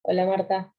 Hola Marta.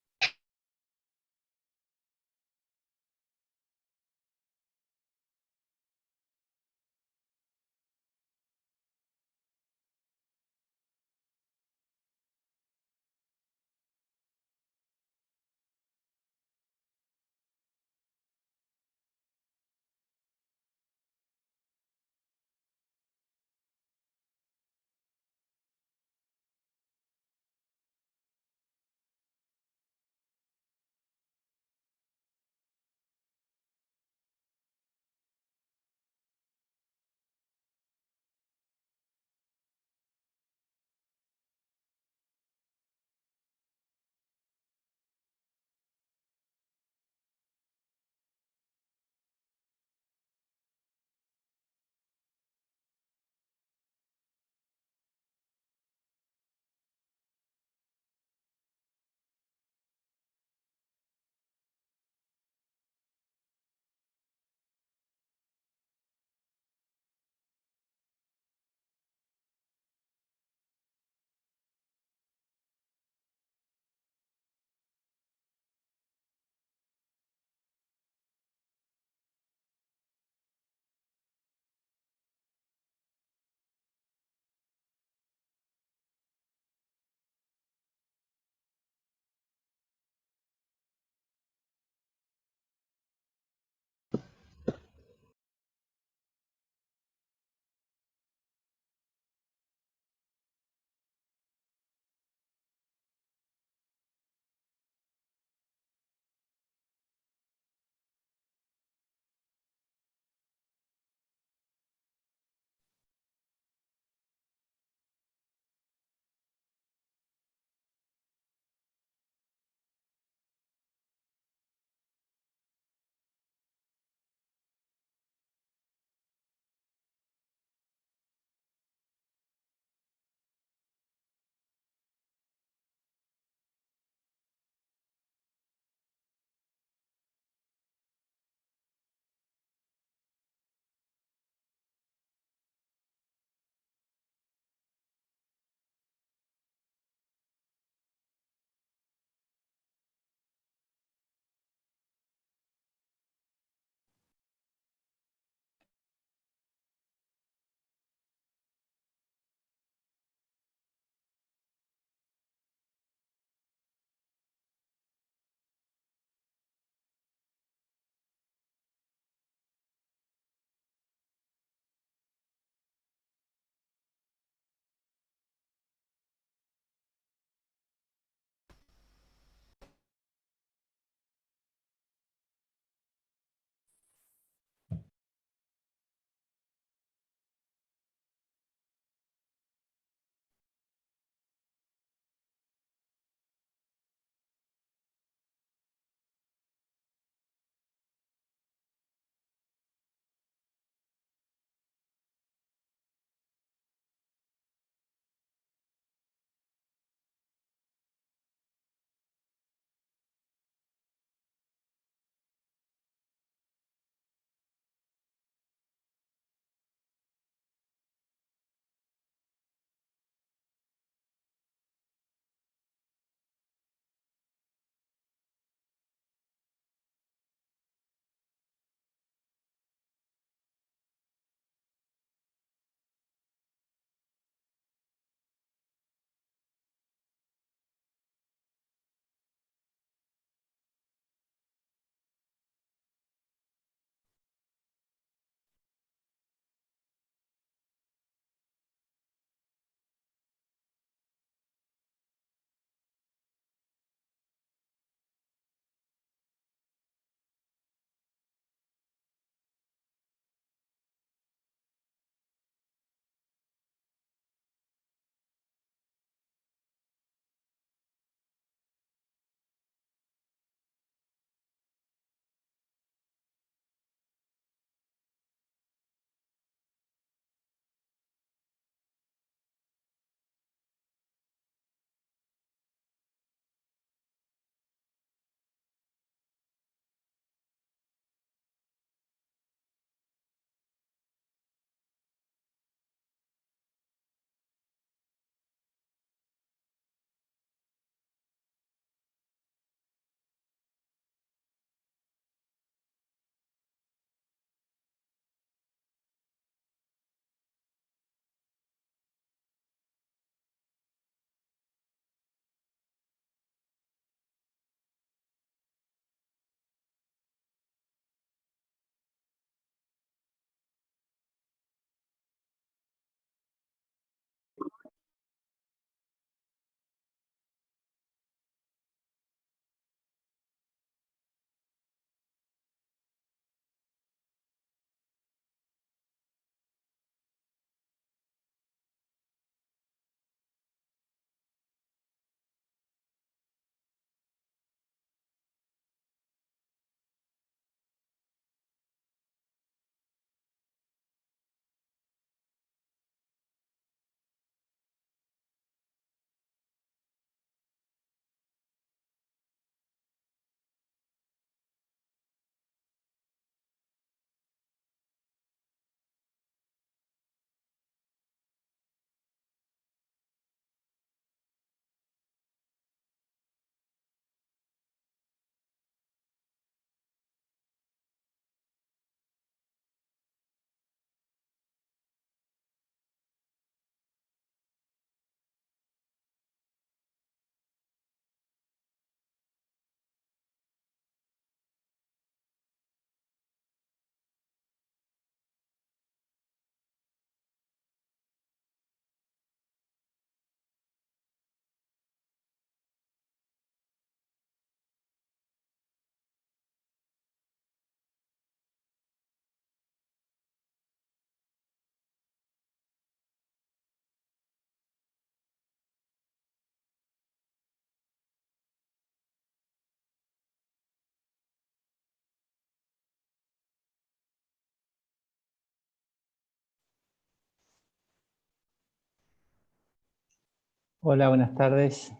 Hola, buenas tardes.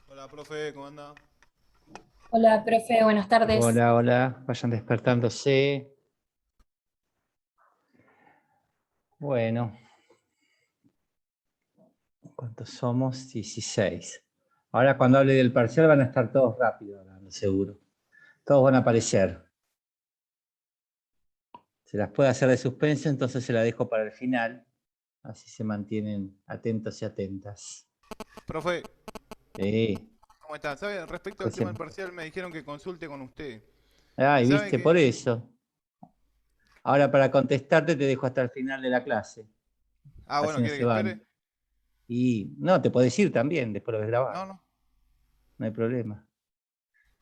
Hola, profe, ¿cómo anda? Hola, profe, buenas tardes. Hola, hola. Vayan despertándose. Bueno, ¿cuántos somos? 16. Ahora cuando hable del parcial van a estar todos rápidos hablando, seguro. Todos van a aparecer. Se las puede hacer de suspenso, entonces se la dejo para el final. Así se mantienen atentos y atentas. Profe, Sí. ¿cómo está? ¿Sabe? Respecto al tema del Recién. parcial, me dijeron que consulte con usted. Y Ay, sabe viste, por que... eso. Ahora para contestarte te dejo hasta el final de la clase. Ah, Así bueno, no ¿quiere se que espere? van. Y no, te podés ir también, después lo ves No, grabado. no. No hay problema.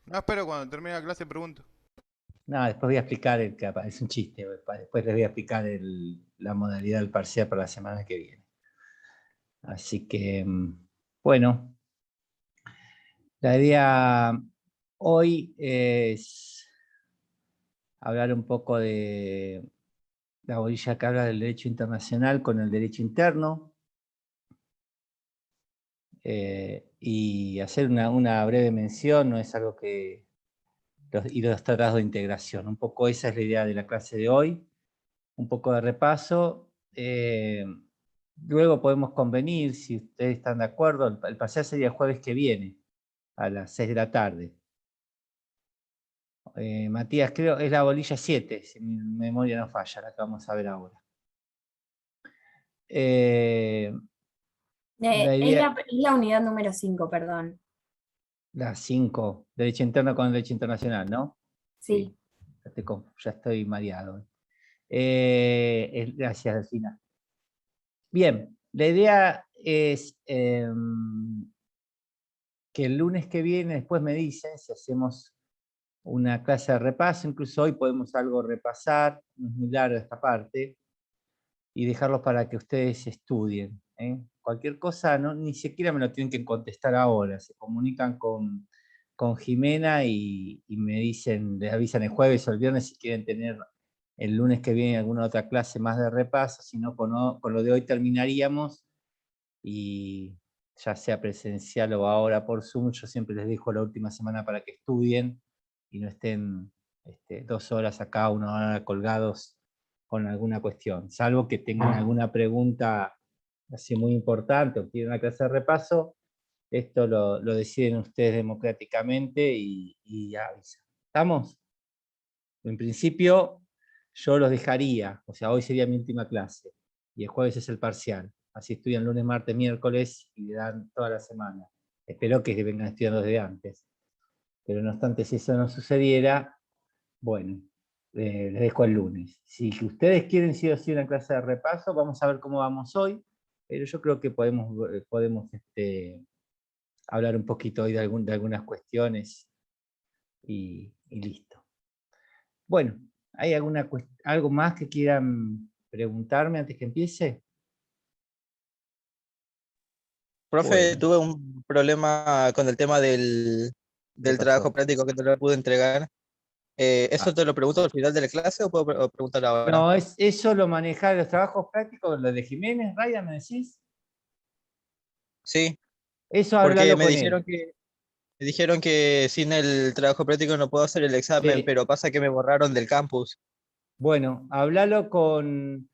No espero, cuando termine la clase pregunto. No, después voy a explicar, es un chiste, después les voy a explicar la modalidad del parcial para la semana que viene. Así que, bueno, la idea hoy es hablar un poco de la orilla que habla del derecho internacional con el derecho interno, y hacer una breve mención, no es algo que... y los tratados de integración. Un poco esa es la idea de la clase de hoy, un poco de repaso. Luego podemos convenir, si ustedes están de acuerdo, el parcial sería el jueves que viene, a las 6 de la tarde. Matías, creo, es la bolilla 7, si mi memoria no falla, la que vamos a ver ahora. La Es idea, la unidad número 5, perdón. la 5, derecho interno con derecho internacional, ¿no? Sí, Sí. ya estoy mareado. Gracias, Delfina. Bien, la idea es que el lunes que viene, después me dicen si hacemos una clase de repaso, incluso hoy podemos algo repasar, no es muy larga esta parte, y dejarlos para que ustedes estudien. Cualquier cosa, no, ni siquiera me lo tienen que contestar ahora, se comunican con Jimena y me dicen, les avisan el jueves o el viernes si quieren tener el lunes que viene alguna otra clase más de repaso, si no, con lo de hoy terminaríamos, y ya sea presencial o ahora por Zoom, yo siempre les dejo la última semana para que estudien y no estén 2 horas acá, 1 hora colgados con alguna cuestión, salvo que tengan alguna pregunta así muy importante o quieren una clase de repaso. Esto lo deciden ustedes democráticamente y avisan. ¿Estamos? En principio, yo los dejaría, o sea, hoy sería mi última clase y el jueves es el parcial. Así estudian lunes, martes, miércoles y le dan toda la semana. Espero que vengan estudiando desde antes. Pero no obstante, si eso no sucediera, bueno, les dejo el lunes. Si ustedes quieren sí o sí una clase de repaso, vamos a ver cómo vamos hoy, pero yo creo que podemos hablar un poquito hoy de algunas cuestiones y listo. Bueno, ¿hay algo más que quieran preguntarme antes que empiece? Profe, Bueno, tuve un problema con el tema ¿qué del trabajo pasó? práctico que no lo pude entregar. ¿Eso Ah, te lo pregunto al final de la clase o puedo preguntar ahora? no, eso lo maneja los trabajos prácticos, lo de Jiménez, Ryan, ¿me decís? Sí, Eso porque háblalo con él. me dijeron que sin el trabajo práctico no puedo hacer el examen, Sí. pero pasa que me borraron del campus. Bueno, háblalo con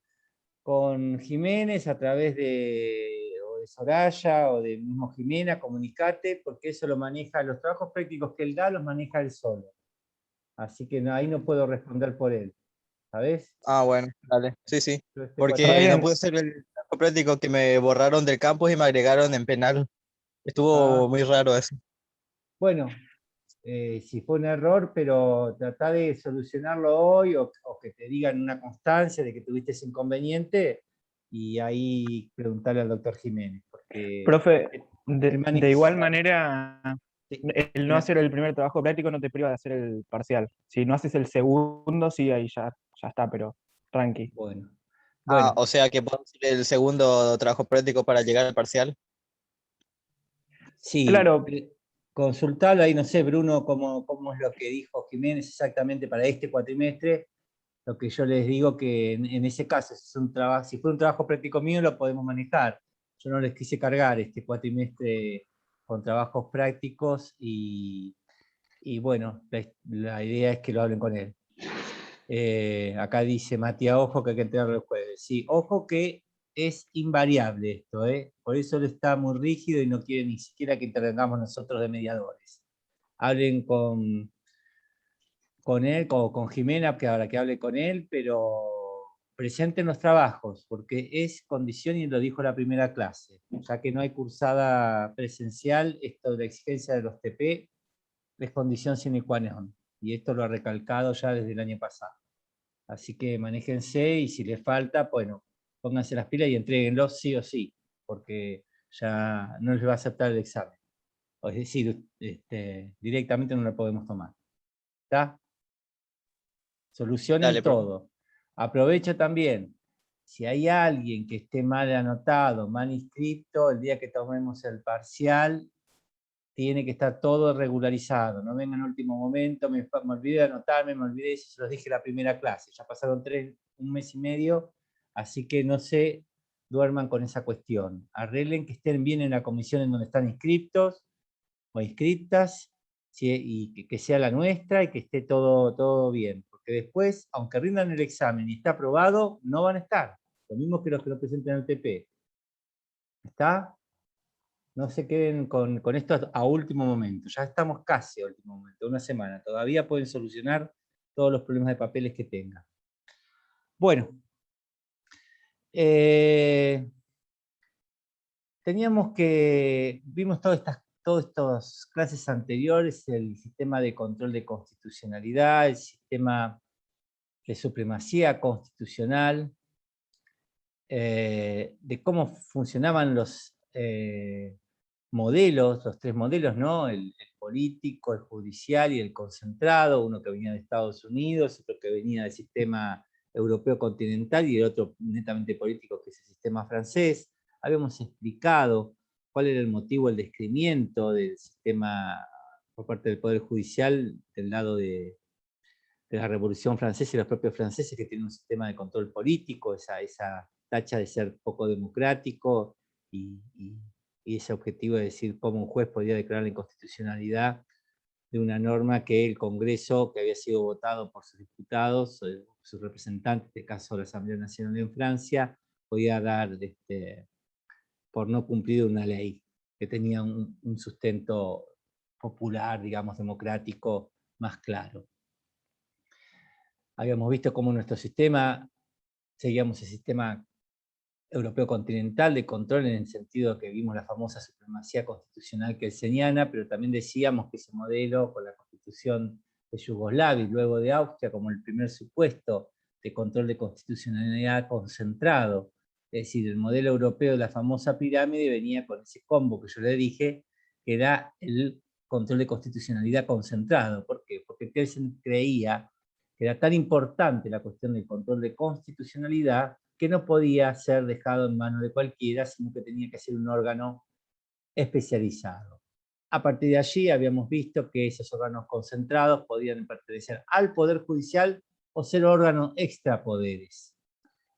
Jiménez a través o de Soraya o de mismo Jimena, comunicate, porque eso lo maneja, los trabajos prácticos que él da los maneja él solo. Así que ahí no puedo responder por él, ¿sabes? Ah, bueno, dale. Sí, sí. Yo este Porque no cuatrimestre. pude hacer el trabajo práctico que me borraron del campus y me agregaron en penal. Estuvo Ah, muy raro eso. bueno, si fue un error, pero trata de solucionarlo hoy o que te digan una constancia de que tuviste ese inconveniente y ahí preguntarle al doctor Jiménez, porque Profe, él de maneja... igual manera, Sí, el no hacer el primer trabajo práctico no te priva de hacer el parcial. Si no haces el segundo, sí, ahí ya está, pero tranqui. bueno, Ah, bueno, o sea que puedo hacer el segundo trabajo práctico para llegar al parcial. sí, Claro, consultalo ahí, no sé, Bruno, cómo es lo que dijo Jiménez exactamente para este cuatrimestre, Lo que yo les digo que en ese caso, si fue un trabajo práctico mío, lo podemos manejar. Yo no les quise cargar este cuatrimestre con trabajos prácticos y bueno, la idea es que lo hablen con él. Acá dice Matías, ojo que hay que entregarlo el jueves. Sí, ojo que es invariable esto, por eso él está muy rígido y no quiere ni siquiera que intervengamos nosotros de mediadores. Hablen con él, con Jimena, que ahora que hable con él, pero presenten los trabajos, porque es condición, y lo dijo la primera clase, ya que no hay cursada presencial, esto de la exigencia de los TP es condición sine qua non, y esto lo ha recalcado ya desde el año pasado. Así que manéjense, y si les falta, bueno, pónganse las pilas y entréguenlos sí o sí, porque ya no les va a aceptar el examen. Es decir, directamente no lo podemos tomar. ¿Está? Solucionen Dale, profe. todo. Aprovecho también, si hay alguien que esté mal anotado, mal inscrito, el día que tomemos el parcial, tiene que estar todo regularizado. No vengan en último momento, me olvidé de anotarme, me olvidé, eso se los dije en la primera clase. Ya pasaron un mes y medio, así que no se duerman con esa cuestión. Arreglen que estén bien en la comisión en donde están inscriptos o inscritas, ¿sí? Y que sea la nuestra y que esté todo bien. Porque después, aunque rindan el examen y está aprobado, no van a estar. Lo mismo que los que lo presenten al TP. ¿Está? No se queden con esto a último momento. Ya estamos casi a último momento, una semana. Todavía pueden solucionar todos los problemas de papeles que tengan. Bueno. Vimos todas estas clases anteriores, el sistema de control de constitucionalidad, el sistema de supremacía constitucional, de cómo funcionaban los modelos, los tres modelos, ¿no? El político, el judicial y el concentrado, uno que venía de Estados Unidos, otro que venía del sistema europeo continental y el otro netamente político, que es el sistema francés. Habíamos explicado cuál era el motivo, el descrimiento del sistema por parte del Poder Judicial del lado de la Revolución Francesa y los propios franceses, que tienen un sistema de control político, esa tacha de ser poco democrático y ese objetivo de decir cómo un juez podía declarar la inconstitucionalidad de una norma que el Congreso, que había sido votado por sus diputados, sus representantes, en este caso la Asamblea Nacional en Francia, podía dar por no cumplir una ley que tenía un sustento popular, digamos, democrático más claro. Habíamos visto cómo nuestro sistema, seguíamos el sistema europeo continental de control en el sentido que vimos la famosa supremacía constitucional kelseniana, pero también decíamos que ese modelo con la constitución de Yugoslavia y luego de Austria como el primer supuesto de control de constitucionalidad concentrado, es decir, el modelo europeo de la famosa pirámide venía con ese combo que yo le dije, que era el control de constitucionalidad concentrado. ¿Por qué? Porque Kelsen creía que era tan importante la cuestión del control de constitucionalidad que no podía ser dejado en manos de cualquiera, sino que tenía que ser un órgano especializado. A partir de allí habíamos visto que esos órganos concentrados podían pertenecer al Poder Judicial o ser órganos extrapoderes.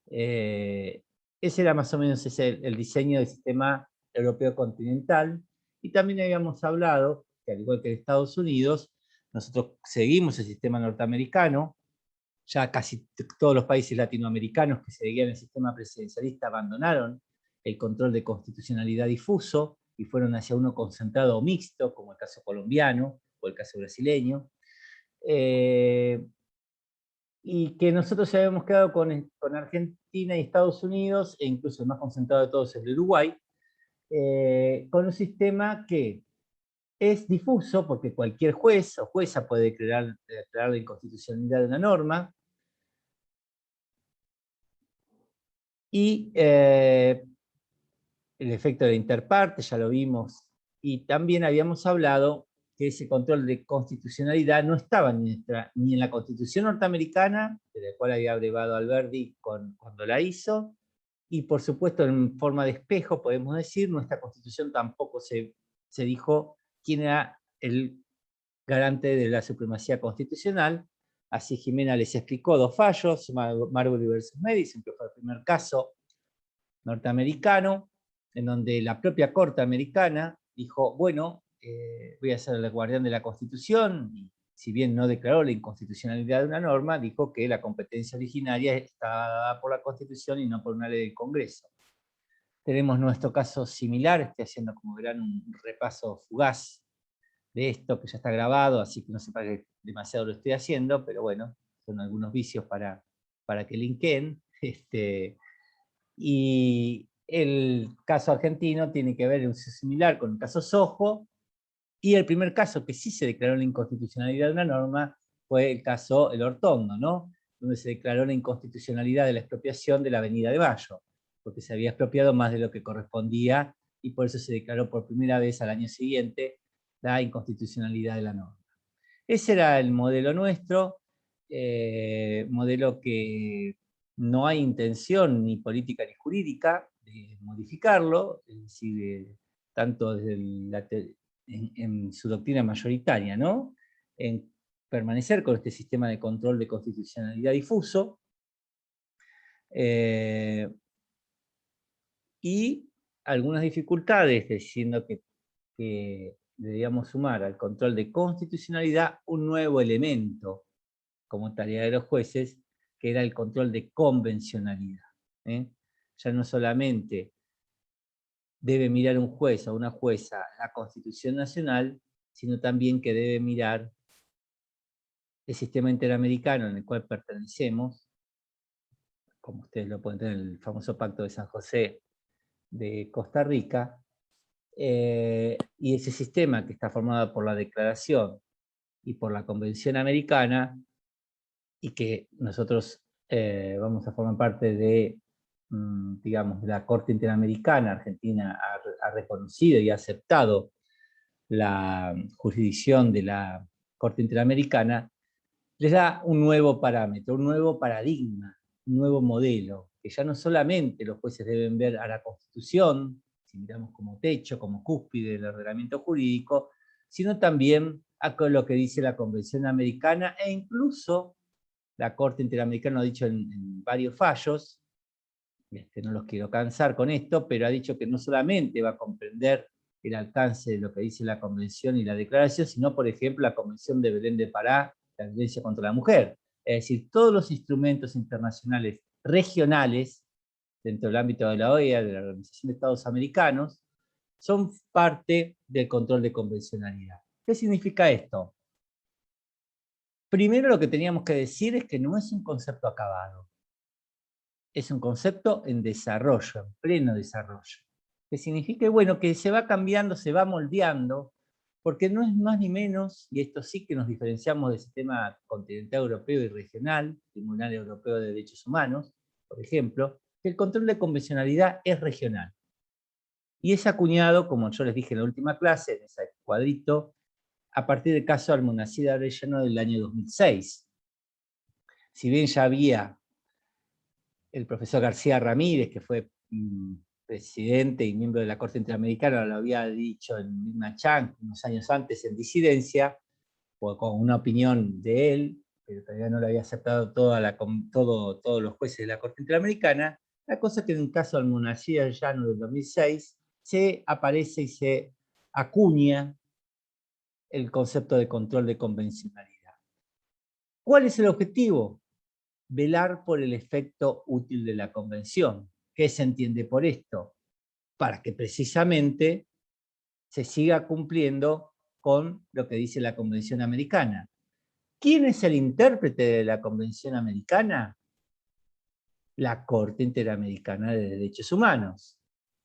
Ese era más o menos el diseño del sistema europeo continental, y también habíamos hablado que al igual que en Estados Unidos, nosotros seguimos el sistema norteamericano. Ya casi todos los países latinoamericanos que seguían el sistema presidencialista abandonaron el control de constitucionalidad difuso y fueron hacia uno concentrado o mixto, como el caso colombiano o el caso brasileño. Y que nosotros habíamos quedado con Argentina y Estados Unidos, e incluso el más concentrado de todos es el de Uruguay, con un sistema que es difuso porque cualquier juez o jueza puede declarar la inconstitucionalidad de una norma, y el efecto de interparte, ya lo vimos, y también habíamos hablado que ese control de constitucionalidad no estaba ni en la Constitución norteamericana, de la cual había abrevado Alberti cuando la hizo, y por supuesto en forma de espejo, podemos decir, nuestra Constitución tampoco se dijo quién era el garante de la supremacía constitucional, Así Jimena les explicó 2 fallos, Marbury versus Madison, que fue el primer caso norteamericano, en donde la propia Corte americana dijo, bueno, voy a ser el guardián de la Constitución, y si bien no declaró la inconstitucionalidad de una norma, dijo que la competencia originaria está dada por la Constitución y no por una ley del Congreso. Tenemos nuestro caso similar, estoy haciendo, como verán, un repaso fugaz de esto, que ya está grabado, así que no sé para qué demasiado lo estoy haciendo, pero bueno, son algunos vicios para que linkeen. Y el caso argentino tiene que ver, es similar con el caso Sojo, y el primer caso que sí se declaró la inconstitucionalidad de una norma fue el caso El Hortondo, ¿no? Donde se declaró la inconstitucionalidad de la expropiación de la Avenida de Mayo, porque se había expropiado más de lo que correspondía, y por eso se declaró por primera vez al año siguiente la inconstitucionalidad de la norma. Ese era el modelo nuestro, modelo que no hay intención ni política ni jurídica de modificarlo, es decir, tanto desde en su doctrina mayoritaria, ¿no? En permanecer con este sistema de control de constitucionalidad difuso, y algunas dificultades, diciendo que deberíamos sumar al control de constitucionalidad un nuevo elemento como tarea de los jueces, que era el control de convencionalidad. Ya no solamente debe mirar un juez o una jueza la Constitución Nacional, sino también que debe mirar el sistema interamericano en el cual pertenecemos, como ustedes lo pueden tener, el famoso Pacto de San José de Costa Rica, y ese sistema que está formado por la Declaración y por la Convención Americana, y que nosotros vamos a formar parte de, digamos, la Corte Interamericana. Argentina ha reconocido y ha aceptado la jurisdicción de la Corte Interamericana, les da un nuevo parámetro, un nuevo paradigma, un nuevo modelo, que ya no solamente los jueces deben ver a la Constitución, si miramos como techo, como cúspide del ordenamiento jurídico, sino también a lo que dice la Convención Americana, e incluso la Corte Interamericana ha dicho en varios fallos, no los quiero cansar con esto, pero ha dicho que no solamente va a comprender el alcance de lo que dice la Convención y la Declaración, sino, por ejemplo, la Convención de Belén de Pará, la violencia contra la mujer. Es decir, todos los instrumentos internacionales regionales, dentro del ámbito de la OEA, de la Organización de Estados Americanos, son parte del control de convencionalidad. ¿Qué significa esto? Primero, lo que teníamos que decir es que no es un concepto acabado. Es un concepto en desarrollo, en pleno desarrollo. Que significa, bueno, que se va cambiando, se va moldeando, porque no es más ni menos, y esto sí que nos diferenciamos del sistema continental europeo y regional, Tribunal Europeo de Derechos Humanos, por ejemplo, que el control de convencionalidad es regional. Y es acuñado, como yo les dije en la última clase, en ese cuadrito, a partir del caso Almonacid Arellano del año 2006. Si bien ya había el profesor García Ramírez, que fue presidente y miembro de la Corte Interamericana, lo había dicho en Lima Chang unos años antes en disidencia, o con una opinión de él, pero todavía no lo había aceptado todos los jueces de la Corte Interamericana. La cosa es que en el caso del Almonacid Arellano del 2006 se aparece y se acuña el concepto de control de convencionalidad. ¿Cuál es el objetivo? Velar por el efecto útil de la convención. ¿Qué se entiende por esto? Para que precisamente se siga cumpliendo con lo que dice la Convención Americana. ¿Quién es el intérprete de la Convención Americana? La Corte Interamericana de Derechos Humanos,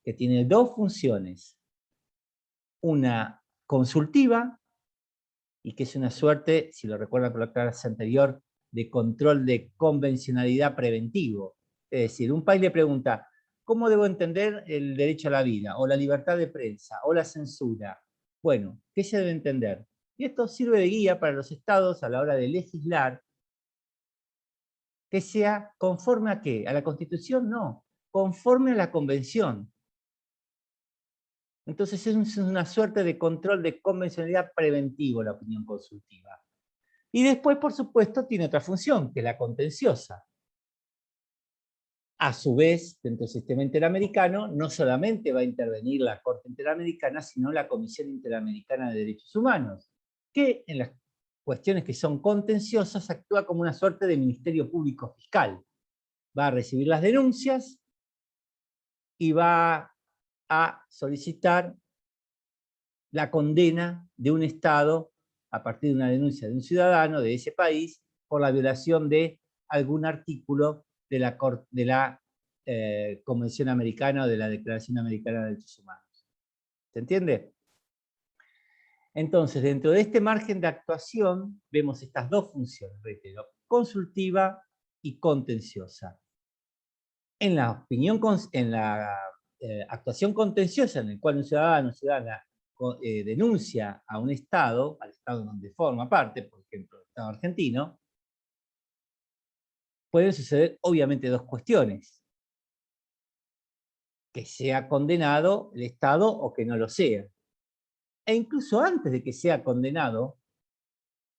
que tiene 2 funciones. Una consultiva, y que es una suerte, si lo recuerdan por la clase anterior, de control de convencionalidad preventivo. Es decir, un país le pregunta, ¿cómo debo entender el derecho a la vida, o la libertad de prensa, o la censura? Bueno, ¿qué se debe entender? Y esto sirve de guía para los estados a la hora de legislar, que sea conforme a ¿qué? ¿A la Constitución? No, conforme a la Convención. Entonces es una suerte de control de convencionalidad preventivo la opinión consultiva. Y después, por supuesto, tiene otra función, que es la contenciosa. A su vez, dentro del sistema interamericano, no solamente va a intervenir la Corte Interamericana, sino la Comisión Interamericana de Derechos Humanos, que en las cuestiones que son contenciosas actúa como una suerte de ministerio público fiscal. Va a recibir las denuncias y va a solicitar la condena de un Estado a partir de una denuncia de un ciudadano de ese país por la violación de algún artículo de la Convención Americana o de la Declaración Americana de Derechos Humanos. ¿Se entiende? Entonces, dentro de este margen de actuación, vemos estas dos funciones, reitero, consultiva y contenciosa. En la actuación contenciosa, en la cual un ciudadano o ciudadana denuncia a un Estado, al Estado donde forma parte, por ejemplo, el Estado argentino, pueden suceder obviamente dos cuestiones. Que sea condenado el Estado o que no lo sea. E incluso antes de que sea condenado,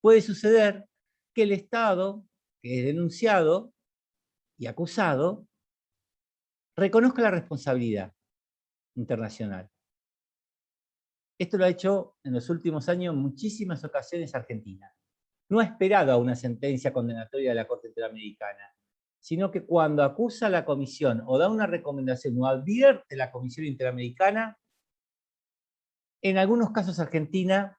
puede suceder que el Estado, que es denunciado y acusado, reconozca la responsabilidad internacional. Esto lo ha hecho en los últimos años en muchísimas ocasiones Argentina. No ha esperado a una sentencia condenatoria de la Corte Interamericana, sino que cuando acusa a la Comisión o da una recomendación o advierte a la Comisión Interamericana, en algunos casos Argentina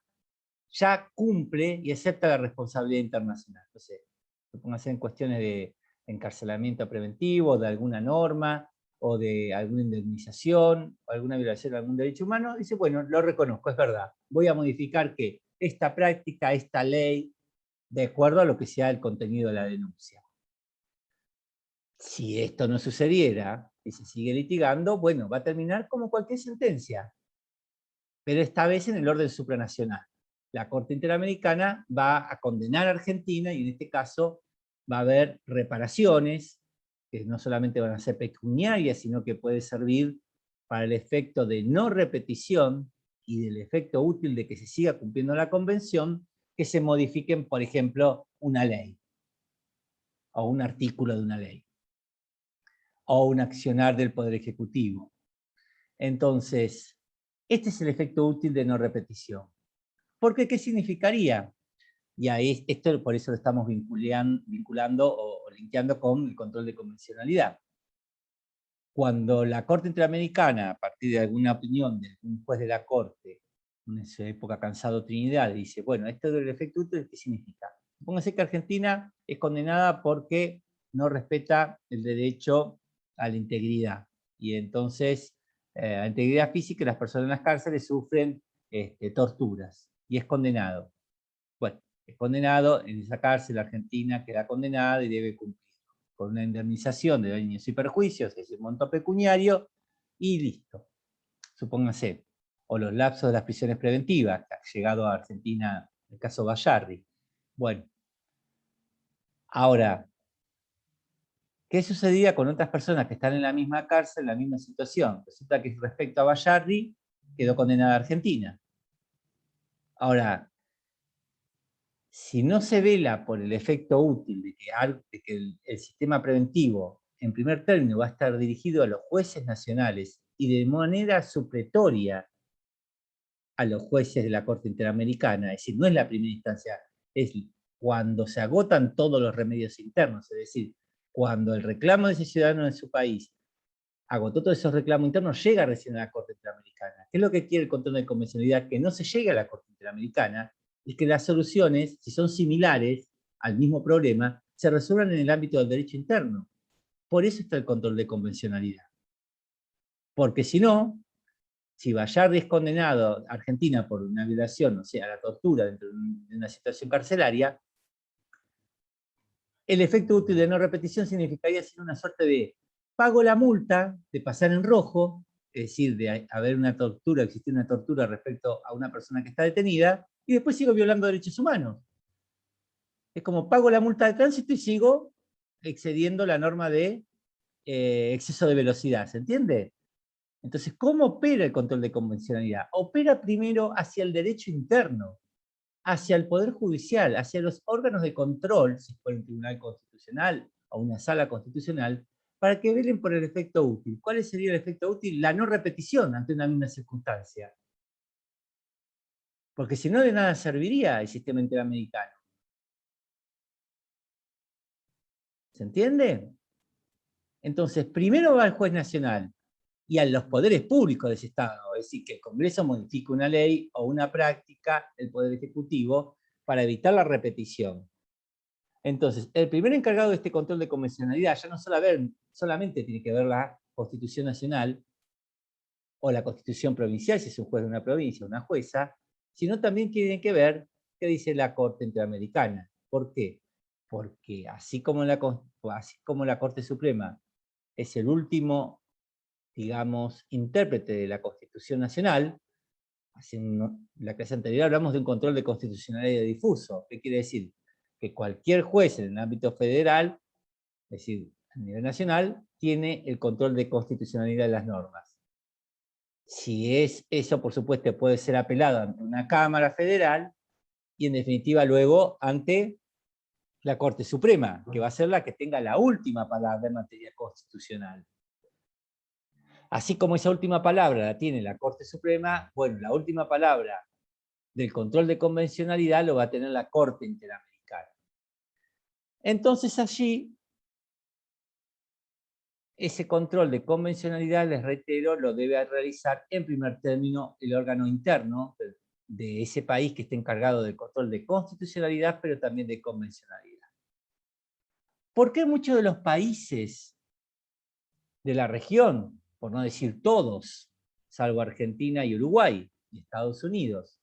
ya cumple y acepta la responsabilidad internacional. Entonces, póngase en cuestiones de encarcelamiento preventivo, de alguna norma, o de alguna indemnización, o alguna violación de algún derecho humano, dice, bueno, lo reconozco, es verdad, voy a modificar que esta práctica, esta ley, de acuerdo a lo que sea el contenido de la denuncia. Si esto no sucediera, y se sigue litigando, bueno, va a terminar como cualquier sentencia, pero esta vez en el orden supranacional. La Corte Interamericana va a condenar a Argentina y en este caso va a haber reparaciones, que no solamente van a ser pecuniarias, sino que puede servir para el efecto de no repetición y del efecto útil de que se siga cumpliendo la convención, que se modifiquen, por ejemplo, una ley, o un artículo de una ley, o un accionar del Poder Ejecutivo. Entonces, este es el efecto útil de no repetición. Porque, ¿qué significaría? Y ahí, esto por eso lo estamos vinculando o linkeando con el control de convencionalidad. Cuando la Corte Interamericana, a partir de alguna opinión de un juez de la Corte, en esa época Cansado Trinidad, dice, bueno, esto del efecto útil, ¿qué significa? Póngase que Argentina es condenada porque no respeta el derecho a la integridad. Y entonces, la integridad física, las personas en las cárceles sufren torturas. Y es condenado. Bueno, es condenado, en esa cárcel Argentina queda condenada y debe cumplir con una indemnización de daños y perjuicios, ese monto pecuniario, y listo. Supóngase, o los lapsos de las prisiones preventivas, que ha llegado a Argentina el caso Bayarri. Bueno, ahora, ¿qué sucedía con otras personas que están en la misma cárcel, en la misma situación? Resulta que respecto a Bayarri, quedó condenada Argentina. Ahora, si no se vela por el efecto útil de que el sistema preventivo, en primer término, va a estar dirigido a los jueces nacionales y de manera supletoria a los jueces de la Corte Interamericana, es decir, no es la primera instancia, es cuando se agotan todos los remedios internos, es decir, cuando el reclamo de ese ciudadano en su país agotó todos esos reclamos internos, llega recién a la Corte Interamericana. ¿Qué es lo que quiere el control de convencionalidad? Que no se llegue a la Corte Interamericana, y que las soluciones, si son similares al mismo problema, se resuelvan en el ámbito del derecho interno. Por eso está el control de convencionalidad. Porque si no, si Bayardi es condenado a Argentina por una violación, o sea, la tortura dentro de una situación carcelaria, el efecto útil de no repetición significaría ser una suerte de pago la multa, de pasar en rojo, es decir, de haber una tortura, existir una tortura respecto a una persona que está detenida, y después sigo violando derechos humanos. Es como pago la multa de tránsito y sigo excediendo la norma de exceso de velocidad, ¿se entiende? Entonces, ¿cómo opera el control de convencionalidad? Opera primero hacia el derecho interno. hacia el Poder Judicial, hacia los órganos de control, si fuera un tribunal constitucional o una sala constitucional, para que velen por el efecto útil. ¿Cuál sería el efecto útil? La no repetición ante una misma circunstancia. Porque si no, de nada serviría el sistema interamericano. ¿Se entiende? Entonces, primero va el juez nacional y a los poderes públicos de ese Estado, es decir, que el Congreso modifique una ley o una práctica del Poder Ejecutivo para evitar la repetición. Entonces, el primer encargado de este control de convencionalidad ya no solamente tiene que ver la Constitución Nacional o la Constitución Provincial, si es un juez de una provincia o una jueza, sino también tiene que ver qué dice la Corte Interamericana. ¿Por qué? Porque así como la Corte Suprema es el último, digamos, intérprete de la Constitución Nacional, la clase anterior hablamos de un control de constitucionalidad difuso. ¿Qué quiere decir? Que cualquier juez en el ámbito federal, es decir, a nivel nacional, tiene el control de constitucionalidad de las normas. Si es eso, por supuesto, puede ser apelado ante una Cámara Federal y en definitiva luego ante la Corte Suprema, que va a ser la que tenga la última palabra en materia constitucional. Así como esa última palabra la tiene la Corte Suprema, bueno, la última palabra del control de convencionalidad lo va a tener la Corte Interamericana. Entonces allí, ese control de convencionalidad, les reitero, lo debe realizar en primer término el órgano interno de ese país que esté encargado del control de constitucionalidad, pero también de convencionalidad. ¿Por qué muchos de los países de la región, por no decir todos, salvo Argentina y Uruguay y Estados Unidos,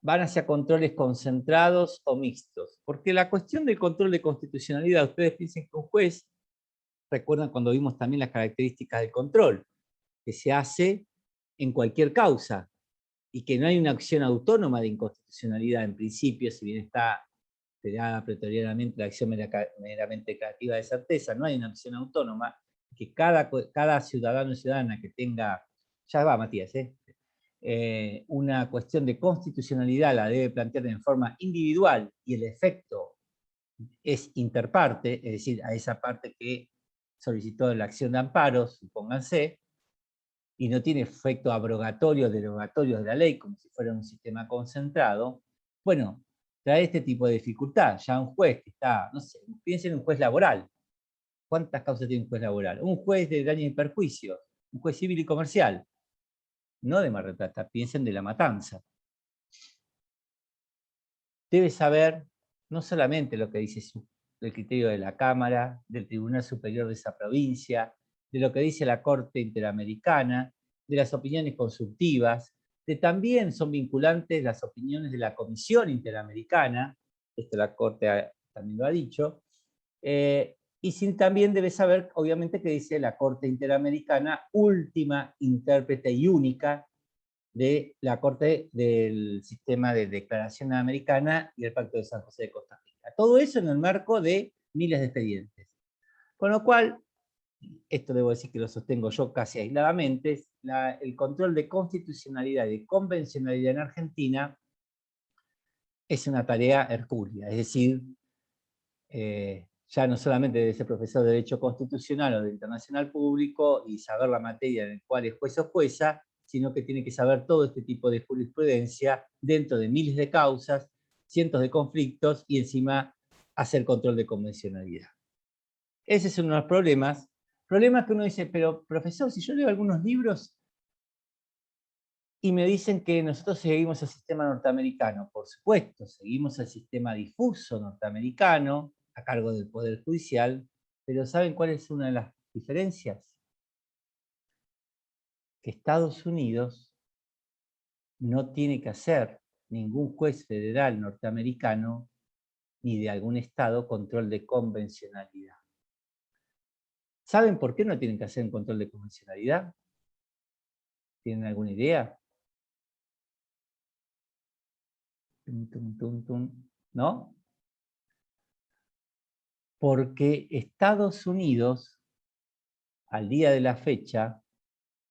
van hacia controles concentrados o mixtos? Porque la cuestión del control de constitucionalidad, ustedes piensen que un juez, recuerdan cuando vimos también las características del control, que se hace en cualquier causa, y que no hay una acción autónoma de inconstitucionalidad en principio, si bien está pegada pretorianamente la acción meramente declarativa de certeza, no hay una acción autónoma, que cada ciudadano o ciudadana que tenga, ya va Matías, una cuestión de constitucionalidad la debe plantear en forma individual y el efecto es interparte, es decir, a esa parte que solicitó la acción de amparo, supónganse, y no tiene efecto abrogatorio, derogatorio de la ley, como si fuera un sistema concentrado, bueno, trae este tipo de dificultad. Ya un juez que está, no sé, piensen en un juez laboral. ¿Cuántas causas tiene un juez laboral? Un juez de daño y perjuicio, un juez civil y comercial, no de Mar del Plata, piensen de La Matanza. Debe saber no solamente lo que dice el criterio de la Cámara, del Tribunal Superior de esa provincia, de lo que dice la Corte Interamericana, de las opiniones consultivas, de también son vinculantes las opiniones de la Comisión Interamericana, esto la Corte también lo ha dicho, y también debe saber, obviamente, que dice la Corte Interamericana, última intérprete y única de la Corte del Sistema de Declaración Americana y el Pacto de San José de Costa Rica. Todo eso en el marco de miles de expedientes. Con lo cual, esto debo decir que lo sostengo yo casi aisladamente, el control de constitucionalidad y de convencionalidad en Argentina es una tarea hercúlea, es decir, ya no solamente debe ser profesor de Derecho Constitucional o de Internacional Público y saber la materia en la cual es juez o jueza, sino que tiene que saber todo este tipo de jurisprudencia dentro de miles de causas, cientos de conflictos y encima hacer control de convencionalidad. Ese es uno de los problemas que uno dice, pero profesor, si yo leo algunos libros y me dicen que nosotros seguimos el sistema norteamericano, por supuesto, seguimos el sistema difuso norteamericano a cargo del Poder Judicial, pero ¿saben cuál es una de las diferencias? Que Estados Unidos no tiene que hacer ningún juez federal norteamericano ni de algún estado control de convencionalidad. ¿Saben por qué no tienen que hacer un control de convencionalidad? ¿Tienen alguna idea? ¿No? Porque Estados Unidos, al día de la fecha,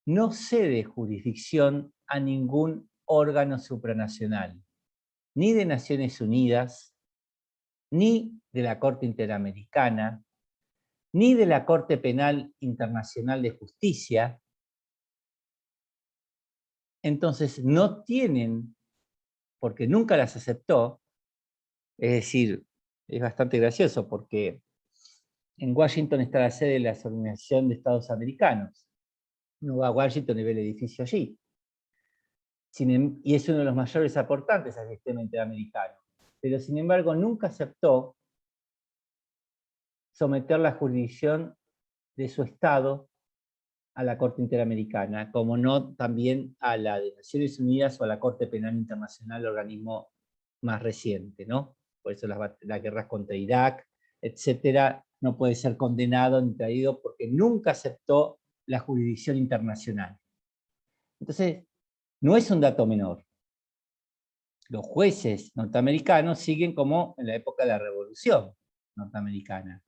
no cede jurisdicción a ningún órgano supranacional. ni de Naciones Unidas, ni de la Corte Interamericana, ni de la Corte Penal Internacional de Justicia. Entonces no tienen, porque nunca las aceptó, es decir, es bastante gracioso porque en Washington está la sede de la Organización de Estados Americanos. Uno va a Washington y ve el edificio allí. Y es uno de los mayores aportantes al sistema interamericano. Pero sin embargo nunca aceptó someter la jurisdicción de su Estado a la Corte Interamericana, como no también a la de Naciones Unidas o a la Corte Penal Internacional, el organismo más reciente, ¿no? Por eso las guerras contra Irak, etcétera, no puede ser condenado ni traído porque nunca aceptó la jurisdicción internacional. Entonces, no es un dato menor. Los jueces norteamericanos siguen como en la época de la Revolución norteamericana.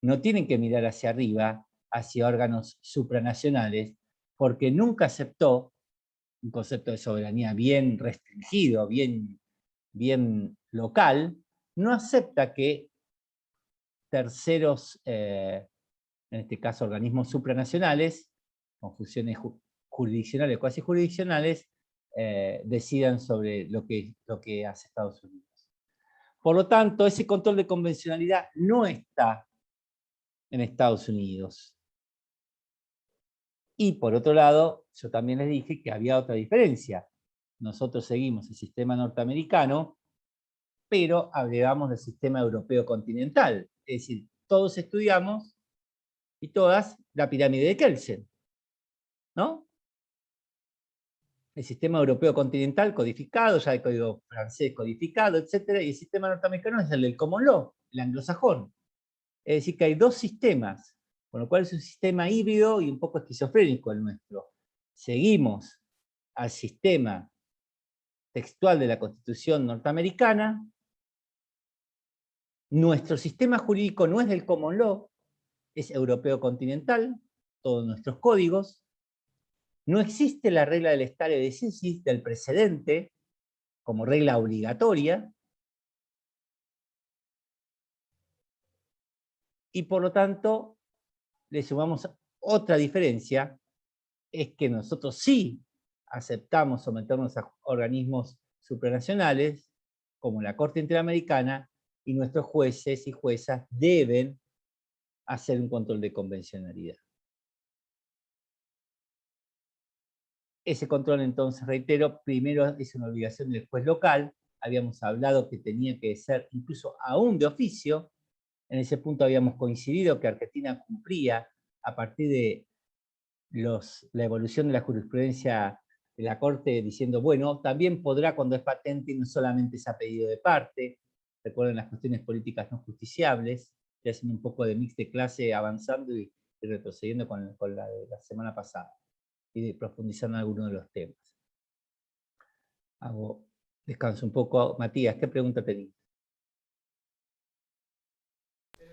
No tienen que mirar hacia arriba, hacia órganos supranacionales, porque nunca aceptó un concepto de soberanía bien restringido, bien local, no acepta que terceros, en este caso organismos supranacionales, con funciones jurisdiccionales o cuasi jurisdiccionales, decidan sobre lo que hace Estados Unidos. Por lo tanto, ese control de convencionalidad no está en Estados Unidos. Y por otro lado, yo también les dije que había otra diferencia. Nosotros seguimos el sistema norteamericano, pero agregamos el sistema europeo continental. Es decir, todos estudiamos, y todas, la pirámide de Kelsen, ¿no? El sistema europeo continental codificado, ya el código francés codificado, etc. Y el sistema norteamericano es el del common law, el anglosajón. Es decir, que hay dos sistemas, con lo cual es un sistema híbrido y un poco esquizofrénico el nuestro. Seguimos al sistema textual de la Constitución norteamericana. Nuestro sistema jurídico no es del common law, es europeo continental, todos nuestros códigos. No existe la regla del stare decisis, del precedente, como regla obligatoria. Y por lo tanto, le sumamos otra diferencia, es que nosotros sí aceptamos someternos a organismos supranacionales, como la Corte Interamericana, y nuestros jueces y juezas deben hacer un control de convencionalidad. Ese control, entonces, reitero, primero es una obligación del juez local. Habíamos hablado que tenía que ser incluso aún de oficio. En ese punto habíamos coincidido que Argentina cumplía a partir de la evolución de la jurisprudencia de la Corte, diciendo, bueno, también podrá cuando es patente y no solamente es a pedido de parte. Recuerden las cuestiones políticas no justiciables, ya haciendo un poco de mix de clase, avanzando y retrocediendo con la de la semana pasada, y profundizando en algunos de los temas. Descanso un poco. Matías, ¿qué pregunta tenías?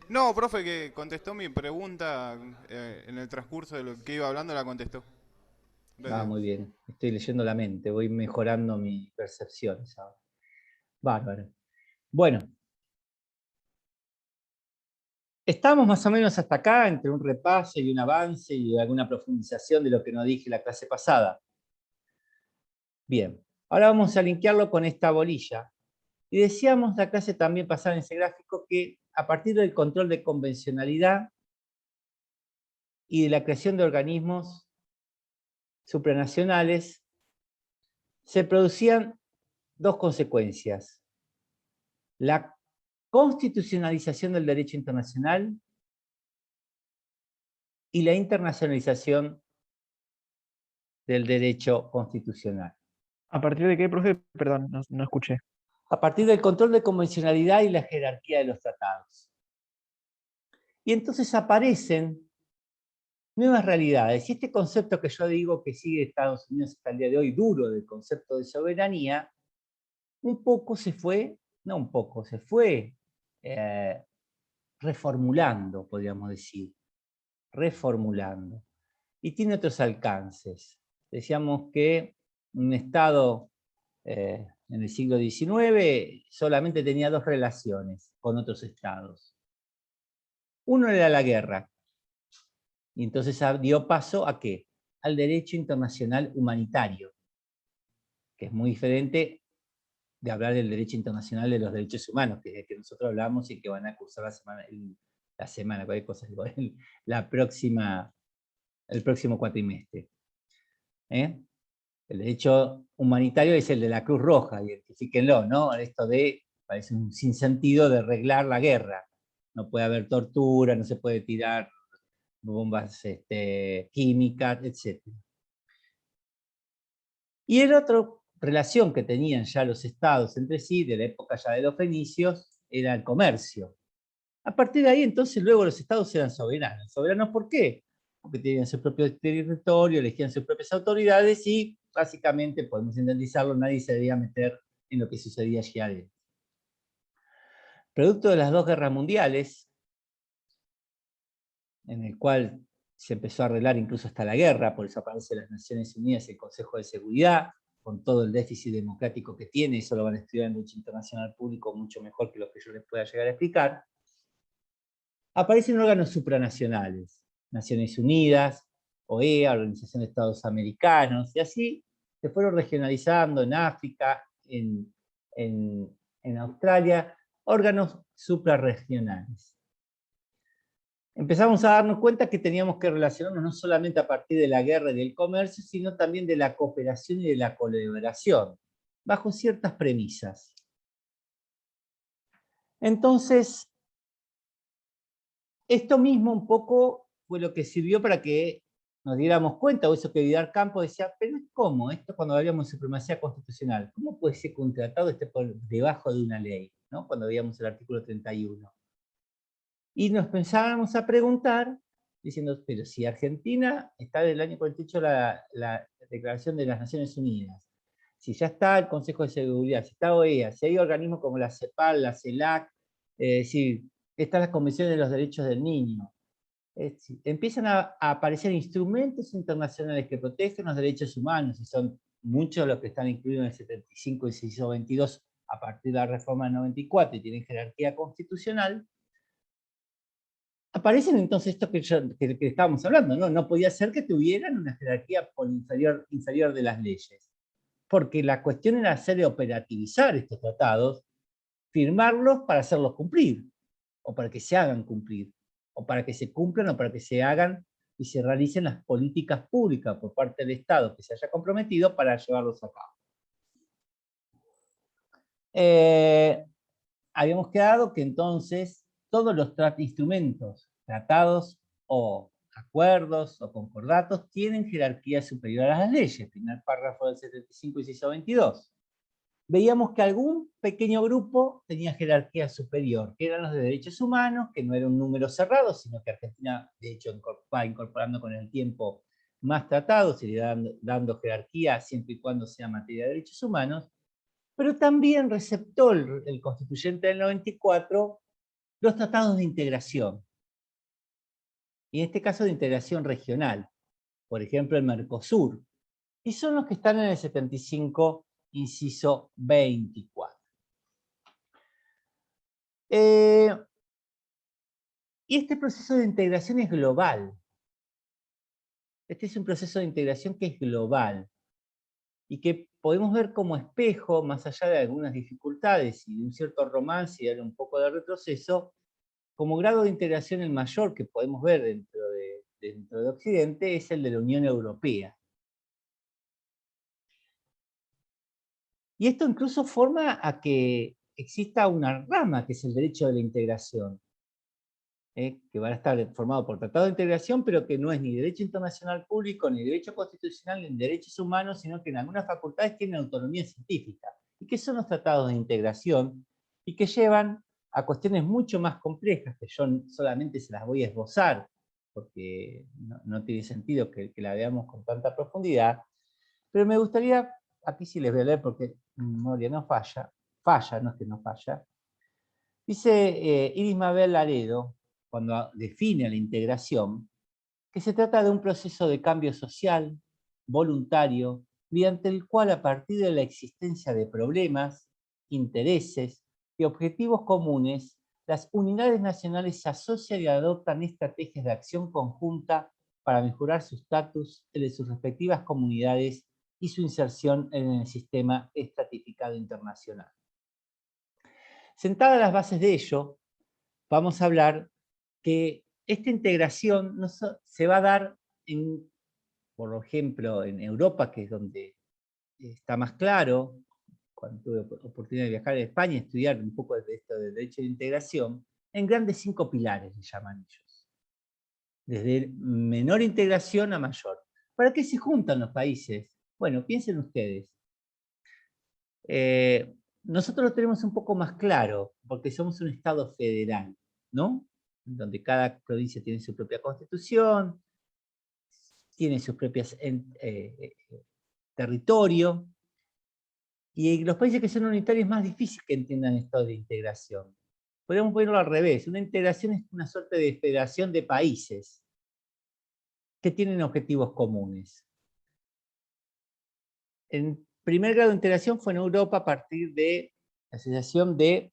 No, profe, que contestó mi pregunta en el transcurso de lo que iba hablando, la contestó. Gracias. Muy bien. Estoy leyendo la mente, voy mejorando mi percepción. Bárbaro. Bueno. Estamos más o menos hasta acá, entre un repaso y un avance y alguna profundización de lo que no dije la clase pasada. Bien, ahora vamos a linkearlo con esta bolilla. Y decíamos la clase también pasada en ese gráfico que a partir del control de convencionalidad y de la creación de organismos supranacionales, se producían dos consecuencias. La constitucionalización del derecho internacional y la internacionalización del derecho constitucional. ¿A partir de qué, profe? Perdón, no escuché. A partir del control de convencionalidad y la jerarquía de los tratados. Y entonces aparecen nuevas realidades. Y este concepto que yo digo que sigue Estados Unidos hasta el día de hoy, duro, del concepto de soberanía, un poco se fue, no un poco, se fue reformulando, podríamos decir. Reformulando. Y tiene otros alcances. Decíamos que un Estado en el siglo XIX, solamente tenía dos relaciones con otros estados. Uno era la guerra. Y entonces dio paso ¿a qué? Al derecho internacional humanitario, que es muy diferente de hablar del derecho internacional de los derechos humanos, que es el que nosotros hablamos y que van a cursar cualquier cosa, el próximo cuatrimestre. El derecho humanitario es el de la Cruz Roja, identifíquenlo, ¿no? Esto parece un sinsentido de arreglar la guerra. No puede haber tortura, no se puede tirar bombas químicas, etc. Y el otro relación que tenían ya los estados entre sí, de la época ya de los fenicios, era el comercio. A partir de ahí, entonces, luego los estados eran soberanos. ¿Soberanos por qué? Porque tenían su propio territorio, elegían sus propias autoridades y, básicamente, podemos sintetizarlo, nadie se debía meter en lo que sucedía allí adentro. Producto de las dos guerras mundiales, en el cual se empezó a arreglar incluso hasta la guerra, por eso aparece las Naciones Unidas y el Consejo de Seguridad, con todo el déficit democrático que tiene, eso lo van a estudiar en derecho internacional público mucho mejor que lo que yo les pueda llegar a explicar. Aparecen órganos supranacionales, Naciones Unidas, OEA, Organización de Estados Americanos, y así se fueron regionalizando en África, en Australia, órganos suprarregionales. Empezamos a darnos cuenta que teníamos que relacionarnos no solamente a partir de la guerra y del comercio, sino también de la cooperación y de la colaboración, bajo ciertas premisas. Entonces, esto mismo un poco fue lo que sirvió para que nos diéramos cuenta, o eso que Vidal Campos decía, pero ¿cómo? Esto cuando hablábamos de supremacía constitucional, ¿cómo puede ser que un tratado esté por debajo de una ley? ¿No? Cuando veíamos el artículo 31. Y nos pensábamos a preguntar, diciendo, pero si Argentina está desde el año 48 la Declaración de las Naciones Unidas, si ya está el Consejo de Seguridad, si está OEA, si hay organismos como la CEPAL, la CELAC, si están las convenciones de los derechos del niño, empiezan a aparecer instrumentos internacionales que protegen los derechos humanos, y son muchos los que están incluidos en el 75 y se hizo 22 a partir de la reforma del 94 y tienen jerarquía constitucional. Aparecen entonces esto que estábamos hablando, ¿no? No podía ser que tuvieran una jerarquía por inferior de las leyes. Porque la cuestión era hacer operativizar estos tratados, firmarlos para hacerlos cumplir, o para que se hagan cumplir, o para que se cumplan, o para que se hagan y se realicen las políticas públicas por parte del Estado que se haya comprometido para llevarlos a cabo. Habíamos quedado que entonces todos los instrumentos, tratados o acuerdos o concordatos tienen jerarquía superior a las leyes, primer párrafo del 75 y 622. Veíamos que algún pequeño grupo tenía jerarquía superior, que eran los de derechos humanos, que no era un número cerrado, sino que Argentina, de hecho, va incorporando con el tiempo más tratados, y le dando jerarquía siempre y cuando sea materia de derechos humanos, pero también receptó el constituyente del 94 los tratados de integración, y en este caso de integración regional, por ejemplo el Mercosur, y son los que están en el 75, inciso 24. Y este proceso de integración es global. Este es un proceso de integración que es global, y que podemos ver como espejo, más allá de algunas dificultades y de un cierto romance y de un poco de retroceso, como grado de integración el mayor que podemos ver dentro de Occidente es el de la Unión Europea. Y esto incluso forma a que exista una rama que es el derecho de la integración, que va a estar formado por tratado de integración, pero que no es ni derecho internacional público, ni derecho constitucional, ni derechos humanos, sino que en algunas facultades tienen autonomía científica. ¿Y qué son los tratados de integración? Y que llevan a cuestiones mucho más complejas, que yo solamente se las voy a esbozar, porque no tiene sentido que la veamos con tanta profundidad, pero me gustaría, aquí sí les voy a leer porque mi memoria no falla, no es que no falla. Dice Iris Mabel Laredo, cuando define la integración, que se trata de un proceso de cambio social, voluntario, mediante el cual, a partir de la existencia de problemas, intereses y objetivos comunes, las unidades nacionales se asocian y adoptan estrategias de acción conjunta para mejorar su estatus, el de sus respectivas comunidades y su inserción en el sistema estratificado internacional. Sentadas las bases de ello, vamos a hablar que esta integración se va a dar, por ejemplo, en Europa, que es donde está más claro. Cuando tuve oportunidad de viajar a España y estudiar un poco de esto del derecho de integración, en grandes 5 pilares le llaman ellos. Desde menor integración a mayor. ¿Para qué se juntan los países? Bueno, piensen ustedes. Nosotros lo tenemos un poco más claro, porque somos un Estado federal, ¿no? Donde cada provincia tiene su propia constitución, tiene sus propios territorio, y los países que son unitarios es más difícil que entiendan esto de integración. Podemos ponerlo al revés. Una integración es una suerte de federación de países que tienen objetivos comunes. El primer grado de integración fue en Europa a partir de la asociación del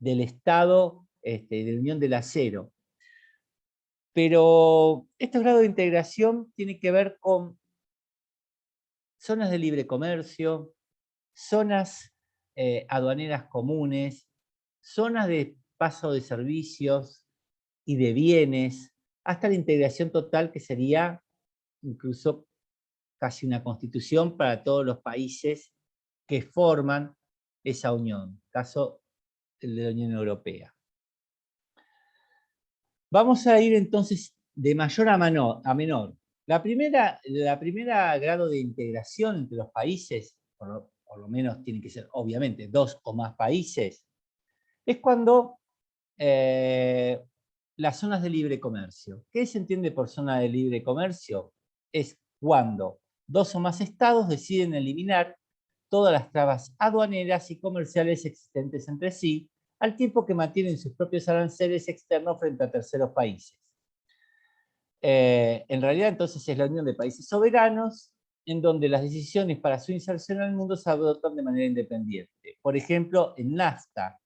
Estado de Unión del Acero. Pero estos grados de integración tienen que ver con zonas de libre comercio, zonas aduaneras comunes, zonas de paso de servicios y de bienes, hasta la integración total, que sería incluso casi una constitución para todos los países que forman esa unión, caso el de la Unión Europea. Vamos a ir entonces de mayor a menor. La primera grado de integración entre los países, por lo menos tiene que ser obviamente 2 o más países, es cuando las zonas de libre comercio. ¿Qué se entiende por zona de libre comercio? Es cuando 2 o más estados deciden eliminar todas las trabas aduaneras y comerciales existentes entre sí, al tiempo que mantienen sus propios aranceles externos frente a terceros países. En realidad, entonces, es la unión de países soberanos en donde las decisiones para su inserción al mundo se adoptan de manera independiente. Por ejemplo, en NAFTA,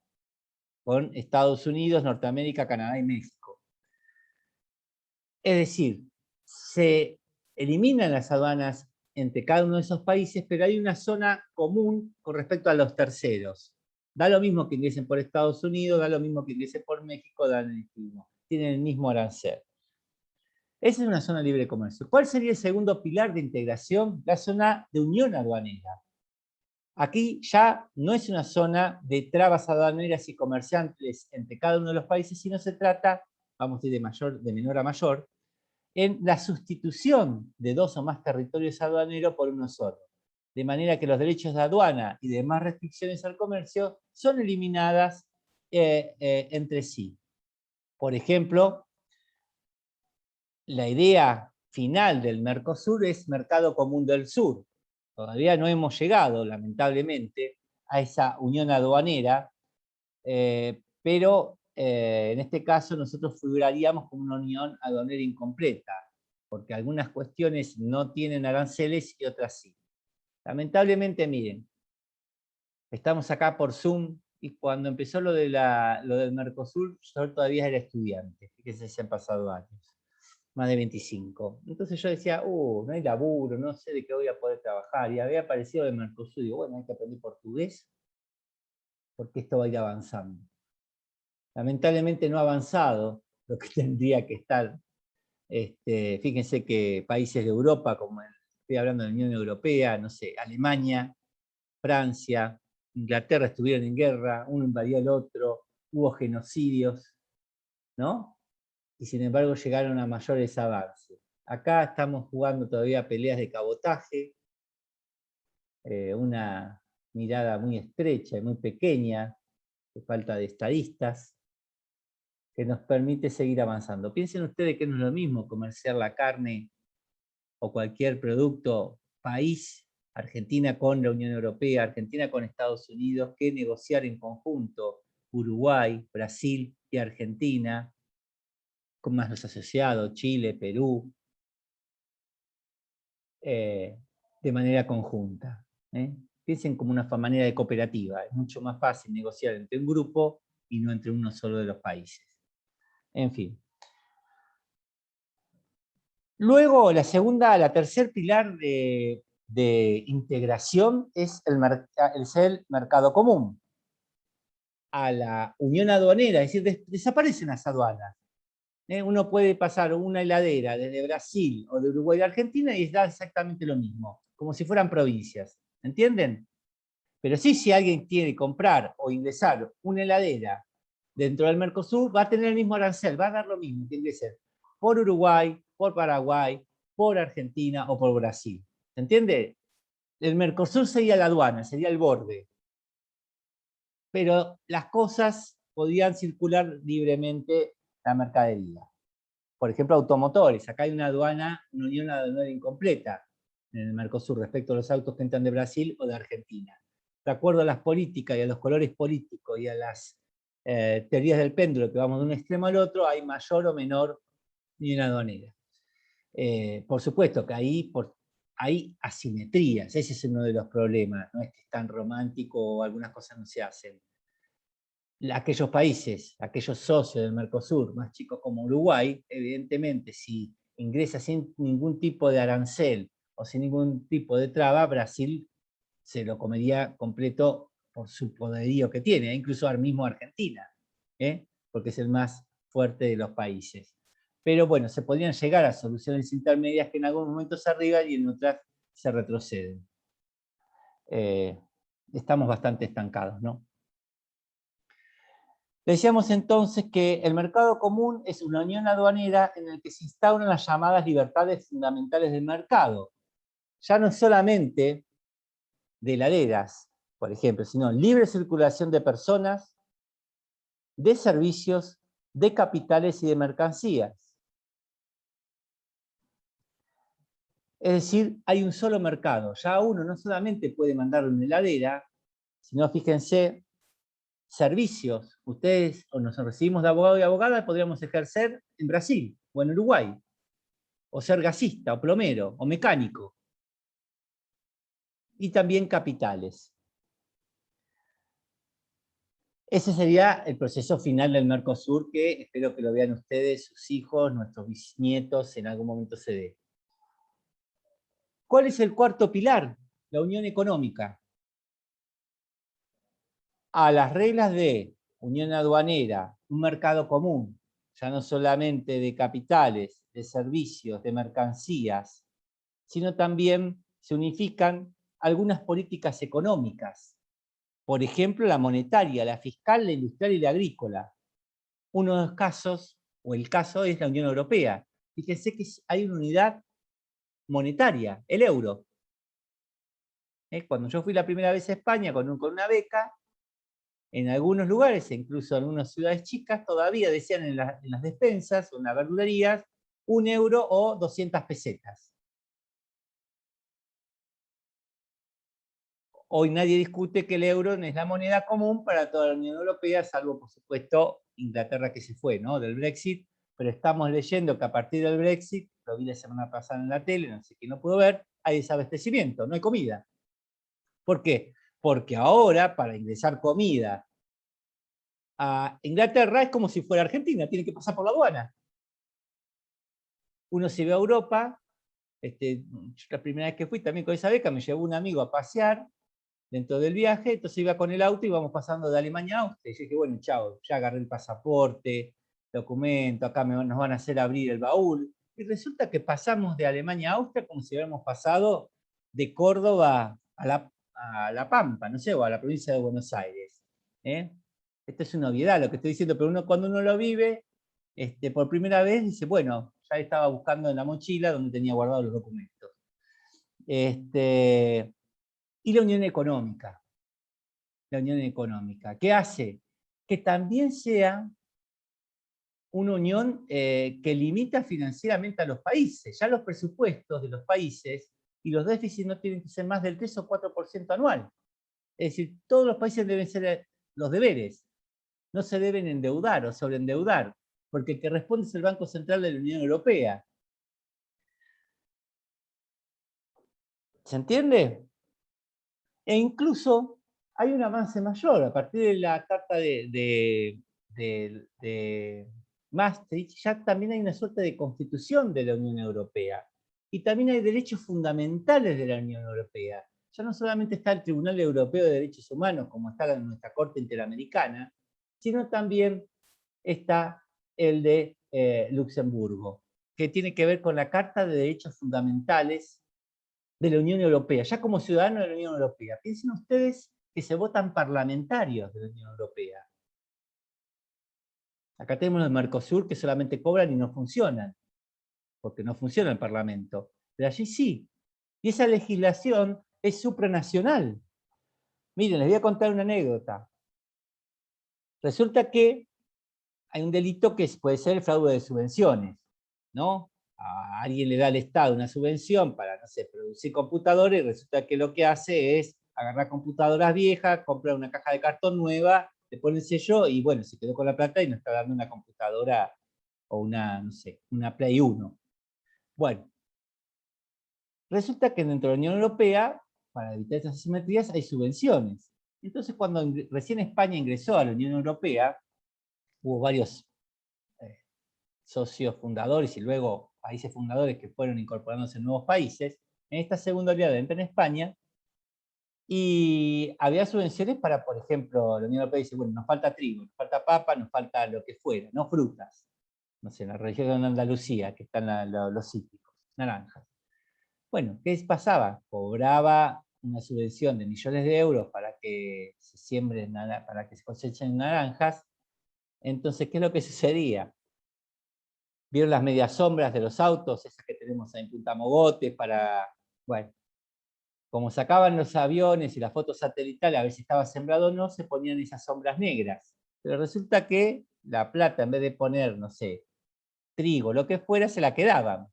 con Estados Unidos, Norteamérica, Canadá y México. Es decir, se eliminan las aduanas entre cada uno de esos países, pero hay una zona común con respecto a los terceros. Da lo mismo que ingresen por Estados Unidos, da lo mismo que ingresen por México, dan el mismo, tienen el mismo arancel. Esa es una zona libre de comercio. ¿Cuál sería el segundo pilar de integración? La zona de unión aduanera. Aquí ya no es una zona de trabas aduaneras y comerciantes entre cada uno de los países, sino se trata, vamos a ir de menor a mayor, en la sustitución de 2 o más territorios aduaneros por uno solo. De manera que los derechos de aduana y demás restricciones al comercio son eliminadas entre sí. Por ejemplo, la idea final del Mercosur es Mercado Común del Sur. Todavía no hemos llegado, lamentablemente, a esa unión aduanera, pero en este caso nosotros figuraríamos como una unión aduanera incompleta, porque algunas cuestiones no tienen aranceles y otras sí. Lamentablemente, miren, estamos acá por Zoom y cuando empezó lo del Mercosur, yo todavía era estudiante, fíjense, se han pasado años, más de 25. Entonces yo decía, no hay laburo, no sé de qué voy a poder trabajar, y había aparecido el Mercosur, y digo, bueno, hay que aprender portugués, porque esto va a ir avanzando. Lamentablemente no ha avanzado lo que tendría que estar. Fíjense que países de Europa, como estoy hablando de la Unión Europea, no sé, Alemania, Francia, Inglaterra estuvieron en guerra, uno invadió al otro, hubo genocidios, ¿no? Y sin embargo llegaron a mayores avances. Acá estamos jugando todavía peleas de cabotaje, una mirada muy estrecha y muy pequeña, de falta de estadistas, que nos permite seguir avanzando. Piensen ustedes que no es lo mismo comerciar la carne o cualquier producto país, Argentina con la Unión Europea, Argentina con Estados Unidos, que negociar en conjunto Uruguay, Brasil y Argentina, con más los asociados, Chile, Perú. de manera conjunta. Piensen como una manera de cooperativa. Es mucho más fácil negociar entre un grupo y no entre uno solo de los países. En fin. Luego, la tercer pilar de integración es el mercado común. A la unión aduanera, es decir, desaparecen las aduanas. Uno puede pasar una heladera desde Brasil o de Uruguay a Argentina y da exactamente lo mismo, como si fueran provincias. ¿Entienden? Pero sí, si alguien quiere comprar o ingresar una heladera dentro del Mercosur, va a tener el mismo arancel, va a dar lo mismo que ingrese por Uruguay, por Paraguay, por Argentina o por Brasil. ¿Se entiende? El Mercosur sería la aduana, sería el borde. Pero las cosas podían circular libremente la mercadería. Por ejemplo, automotores. Acá hay una unión aduanera incompleta en el Mercosur respecto a los autos que entran de Brasil o de Argentina. De acuerdo a las políticas y a los colores políticos y a las teorías del péndulo que vamos de un extremo al otro, hay mayor o menor unión aduanera. Por supuesto que hay asimetrías, ese es uno de los problemas, no es que es tan romántico o algunas cosas no se hacen. Aquellos países, aquellos socios del Mercosur, más chicos como Uruguay, evidentemente si ingresa sin ningún tipo de arancel o sin ningún tipo de traba, Brasil se lo comería completo por su poderío que tiene, incluso ahora mismo Argentina, porque es el más fuerte de los países. Pero bueno, se podrían llegar a soluciones intermedias que en algunos momentos se arriban y en otras se retroceden. Estamos bastante estancados, ¿no? Decíamos entonces que el mercado común es una unión aduanera en la que se instauran las llamadas libertades fundamentales del mercado. Ya no solamente de heladeras, por ejemplo, sino libre circulación de personas, de servicios, de capitales y de mercancías. Es decir, hay un solo mercado. Ya uno no solamente puede mandar una heladera, sino, fíjense, servicios. Ustedes o nos recibimos de abogado y abogada, podríamos ejercer en Brasil o en Uruguay, o ser gasista, o plomero, o mecánico. Y también capitales. Ese sería el proceso final del Mercosur, que espero que lo vean ustedes, sus hijos, nuestros bisnietos, en algún momento se dé. ¿Cuál es el cuarto pilar? La unión económica. A las reglas de unión aduanera, un mercado común, ya no solamente de capitales, de servicios, de mercancías, sino también se unifican algunas políticas económicas. Por ejemplo, la monetaria, la fiscal, la industrial y la agrícola. Uno de los casos, o el caso, es la Unión Europea. Fíjense que hay una unidad monetaria, el euro. Cuando yo fui la primera vez a España con una beca, en algunos lugares, incluso en algunas ciudades chicas, todavía decían en las despensas o en las verdulerías, 1 euro o 200 pesetas. Hoy nadie discute que el euro no es la moneda común para toda la Unión Europea, salvo, por supuesto, Inglaterra que se fue, ¿no?, del Brexit, pero estamos leyendo que a partir del Brexit, lo vi la semana pasada en la tele, no sé quién no pudo ver, hay desabastecimiento, no hay comida. ¿Por qué? Porque ahora, para ingresar comida a Inglaterra, es como si fuera Argentina, tiene que pasar por la aduana. Uno se ve a Europa, la primera vez que fui también con esa beca, me llevó un amigo a pasear dentro del viaje, entonces iba con el auto y íbamos pasando de Alemania a Austria, y yo dije, bueno, chao, ya agarré el pasaporte, documento, acá nos van a hacer abrir el baúl, y resulta que pasamos de Alemania a Austria como si hubiéramos pasado de Córdoba a la Pampa, no sé, o a la provincia de Buenos Aires. Esto es una obviedad lo que estoy diciendo, pero cuando uno lo vive, por primera vez dice, bueno, ya estaba buscando en la mochila donde tenía guardados los documentos. Y la unión económica. La unión económica. ¿Qué hace? Que también sea una unión que limita financieramente a los países. Ya los presupuestos de los países y los déficits no tienen que ser más del 3 o 4% anual. Es decir, todos los países deben ser los deberes. No se deben endeudar o sobreendeudar, porque el que responde es el Banco Central de la Unión Europea. ¿Se entiende? E incluso hay un avance mayor. A partir de la Carta de Maastricht, ya también hay una suerte de constitución de la Unión Europea. Y también hay derechos fundamentales de la Unión Europea. Ya no solamente está el Tribunal Europeo de Derechos Humanos, como está en nuestra Corte Interamericana, sino también está el de Luxemburgo, que tiene que ver con la Carta de Derechos Fundamentales de la Unión Europea, ya como ciudadano de la Unión Europea. Piensen ustedes que se votan parlamentarios de la Unión Europea. Acá tenemos los Mercosur que solamente cobran y no funcionan, porque no funciona el Parlamento. Pero allí sí. Y esa legislación es supranacional. Miren, les voy a contar una anécdota. Resulta que hay un delito que puede ser el fraude de subvenciones, ¿no? A alguien le da al Estado una subvención para, no sé, producir computadores y resulta que lo que hace es agarrar computadoras viejas, comprar una caja de cartón nueva, le pone el sello y bueno, se quedó con la plata y nos está dando una computadora o una, no sé, una Play 1. Bueno, resulta que dentro de la Unión Europea, para evitar esas asimetrías, hay subvenciones. Entonces, cuando recién España ingresó a la Unión Europea, hubo varios socios fundadores y luego países fundadores que fueron incorporándose en nuevos países. En esta segunda oleada entra en España y había subvenciones para, por ejemplo, la Unión Europea dice, bueno, nos falta trigo, nos falta papa, nos falta lo que fuera, no frutas. No sé, en la región de Andalucía, que están los cítricos, naranjas. Bueno, ¿qué pasaba? Cobraba una subvención de millones de euros para que se siembren, para que se cosechen naranjas. Entonces, ¿qué es lo que sucedía? ¿Vieron las medias sombras de los autos? Esas que tenemos ahí en Punta Mogotes para... Bueno, como sacaban los aviones y las fotos satelitales, a ver si estaba sembrado o no, se ponían esas sombras negras. Pero resulta que la plata, en vez de poner, no sé, trigo, lo que fuera, se la quedaban.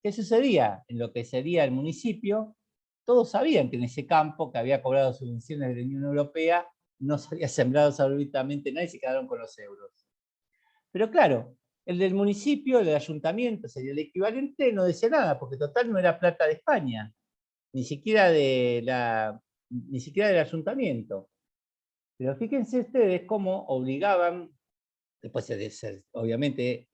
¿Qué sucedía? En lo que sería el municipio, todos sabían que en ese campo que había cobrado subvenciones de la Unión Europea, no se había sembrado absolutamente nada y se quedaron con los euros. Pero claro, el del municipio, el del ayuntamiento, sería el equivalente, no decía nada, porque total no era plata de España, ni siquiera del ayuntamiento. Pero fíjense ustedes cómo obligaban, después de ser, obviamente,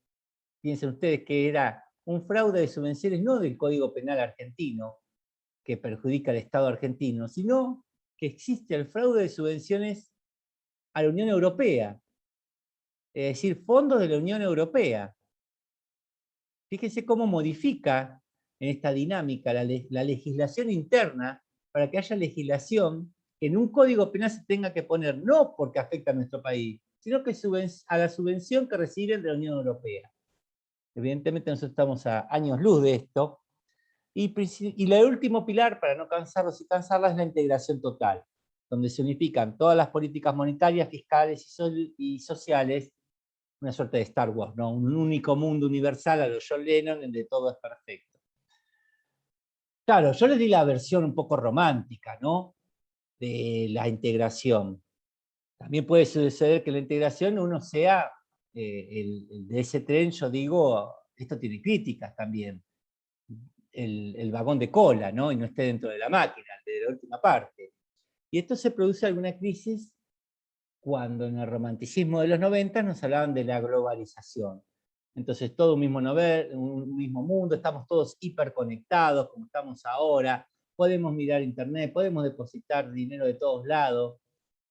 piensen ustedes que era un fraude de subvenciones no del Código Penal argentino, que perjudica al Estado argentino, sino que existe el fraude de subvenciones a la Unión Europea, es decir, fondos de la Unión Europea. Fíjense cómo modifica en esta dinámica la legislación interna para que haya legislación que en un código penal se tenga que poner, no porque afecta a nuestro país, sino que a la subvención que reciben de la Unión Europea. Evidentemente nosotros estamos a años luz de esto. Y el último pilar, para no cansarlos y cansarlas, es la integración total, donde se unifican todas las políticas monetarias, fiscales y sociales, una suerte de Star Wars, ¿no? Un único mundo universal a lo John Lennon, donde todo es perfecto. Claro, yo les di la versión un poco romántica, ¿no? De la integración. También puede suceder que la integración uno sea el de ese tren, yo digo, esto tiene críticas también. El vagón de cola, ¿no? Y no esté dentro de la máquina, de la última parte. Y esto se produce alguna crisis cuando en el romanticismo de los 90 nos hablaban de la globalización. Entonces todo un mismo mundo, estamos todos hiperconectados como estamos ahora, podemos mirar internet, podemos depositar dinero de todos lados,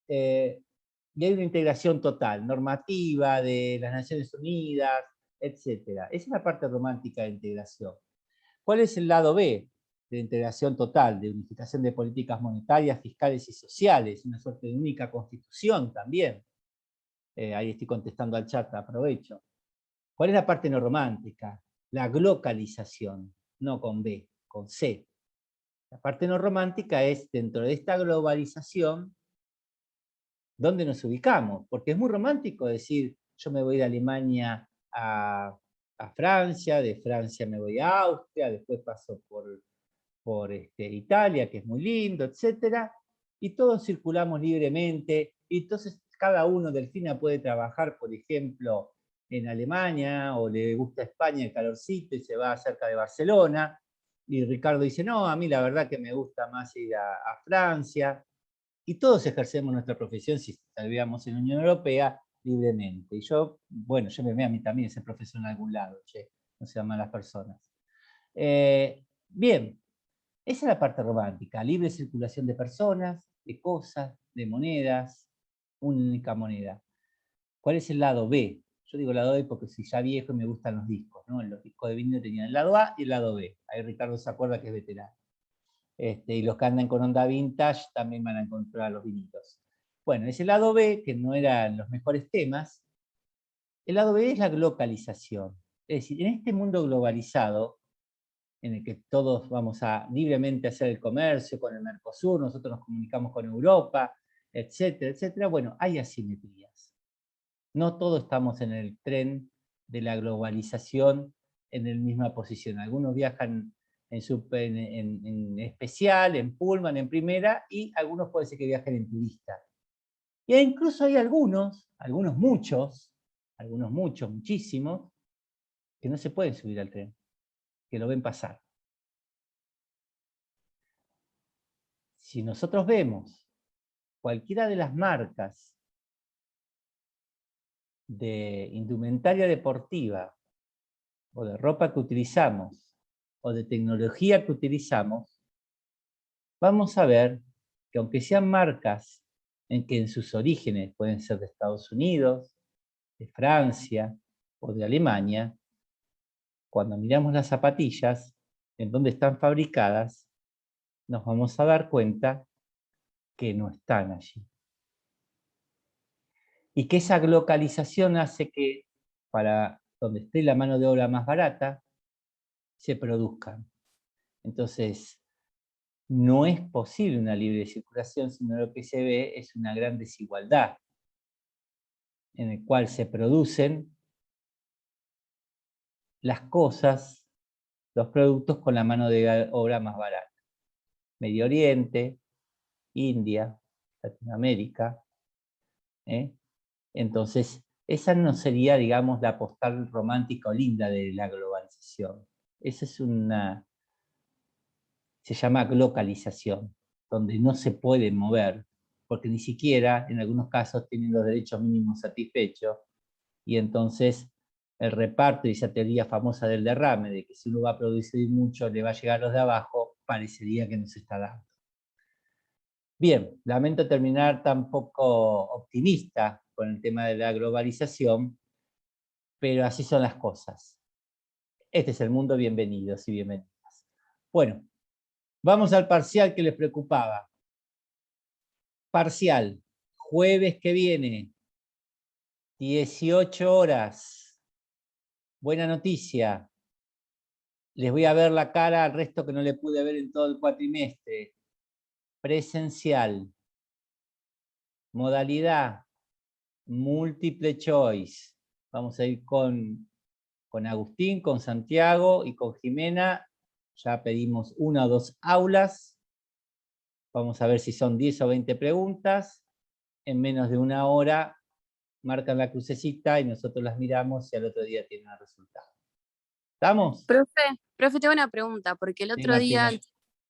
y hay una integración total, normativa de las Naciones Unidas, etc. Esa es la parte romántica de integración. ¿Cuál es el lado B? De integración total, de unificación de políticas monetarias, fiscales y sociales, una suerte de única constitución también. Ahí estoy contestando al chat, aprovecho. ¿Cuál es la parte no romántica? La glocalización, no con B, con C. La parte no romántica es, dentro de esta globalización, ¿dónde nos ubicamos? Porque es muy romántico decir, yo me voy de Alemania a Francia, de Francia me voy a Austria, después paso por Italia, que es muy lindo, etc. Y todos circulamos libremente, y entonces cada uno, Delfina, puede trabajar, por ejemplo, en Alemania, o le gusta España, el calorcito, y se va cerca de Barcelona, Y Ricardo dice, no, a mí la verdad que me gusta más ir a Francia. Y todos ejercemos nuestra profesión, si estuviéramos en la Unión Europea, libremente. Y yo, bueno, yo me veo a mí también ser profesor en algún lado, che, no sean malas personas. Bien, esa es la parte romántica, libre circulación de personas, de cosas, de monedas, una única moneda. ¿Cuál es el lado B? Yo digo lado B porque soy ya viejo y me gustan los discos, ¿no? Los discos de vinilo tenían el lado A y el lado B. Ahí Ricardo se acuerda que es veterano. Y los que andan con onda vintage también van a encontrar los vinilos. Bueno, ese lado B, que no eran los mejores temas, el lado B es la globalización. Es decir, en este mundo globalizado, en el que todos vamos a libremente hacer el comercio con el Mercosur, nosotros nos comunicamos con Europa, etcétera, etcétera, bueno, hay asimetrías. No todos estamos en el tren de la globalización en la misma posición. Algunos viajan en especial, en pullman, en primera, y algunos puede ser que viajen en turista. Y incluso hay algunos muchísimos, que no se pueden subir al tren, que lo ven pasar. Si nosotros vemos cualquiera de las marcas de indumentaria deportiva, o de ropa que utilizamos, o de tecnología que utilizamos, vamos a ver que aunque sean marcas en que en sus orígenes pueden ser de Estados Unidos, de Francia o de Alemania, cuando miramos las zapatillas, en donde están fabricadas, nos vamos a dar cuenta que no están allí. Y que esa localización hace que, para donde esté la mano de obra más barata, se produzcan. Entonces, no es posible una libre circulación, sino lo que se ve es una gran desigualdad, en el cual se producen las cosas, los productos con la mano de obra más barata. Medio Oriente, India, Latinoamérica. Entonces, esa no sería, digamos, la postal romántica o linda de la globalización. Esa es se llama glocalización, donde no se puede mover, porque ni siquiera, en algunos casos, tienen los derechos mínimos satisfechos, y entonces el reparto y esa teoría famosa del derrame, de que si uno va a producir mucho le va a llegar a los de abajo, parecería que no se está dando. Bien, lamento terminar tan poco optimista con el tema de la globalización, pero así son las cosas. Este es el mundo, bienvenidos y bienvenidas. Bueno, vamos al parcial que les preocupaba. Parcial, jueves que viene, 18 horas. Buena noticia. Les voy a ver la cara al resto que no le pude ver en todo el cuatrimestre. Presencial. Modalidad, múltiple choice. Vamos a ir con Agustín, con Santiago y con Jimena. Ya pedimos 1 o 2 aulas. Vamos a ver si son 10 o 20 preguntas. En menos de 1 hora marcan la crucecita y nosotros las miramos y al otro día tienen el resultado. ¿Estamos? Profe, tengo una pregunta, porque el otro día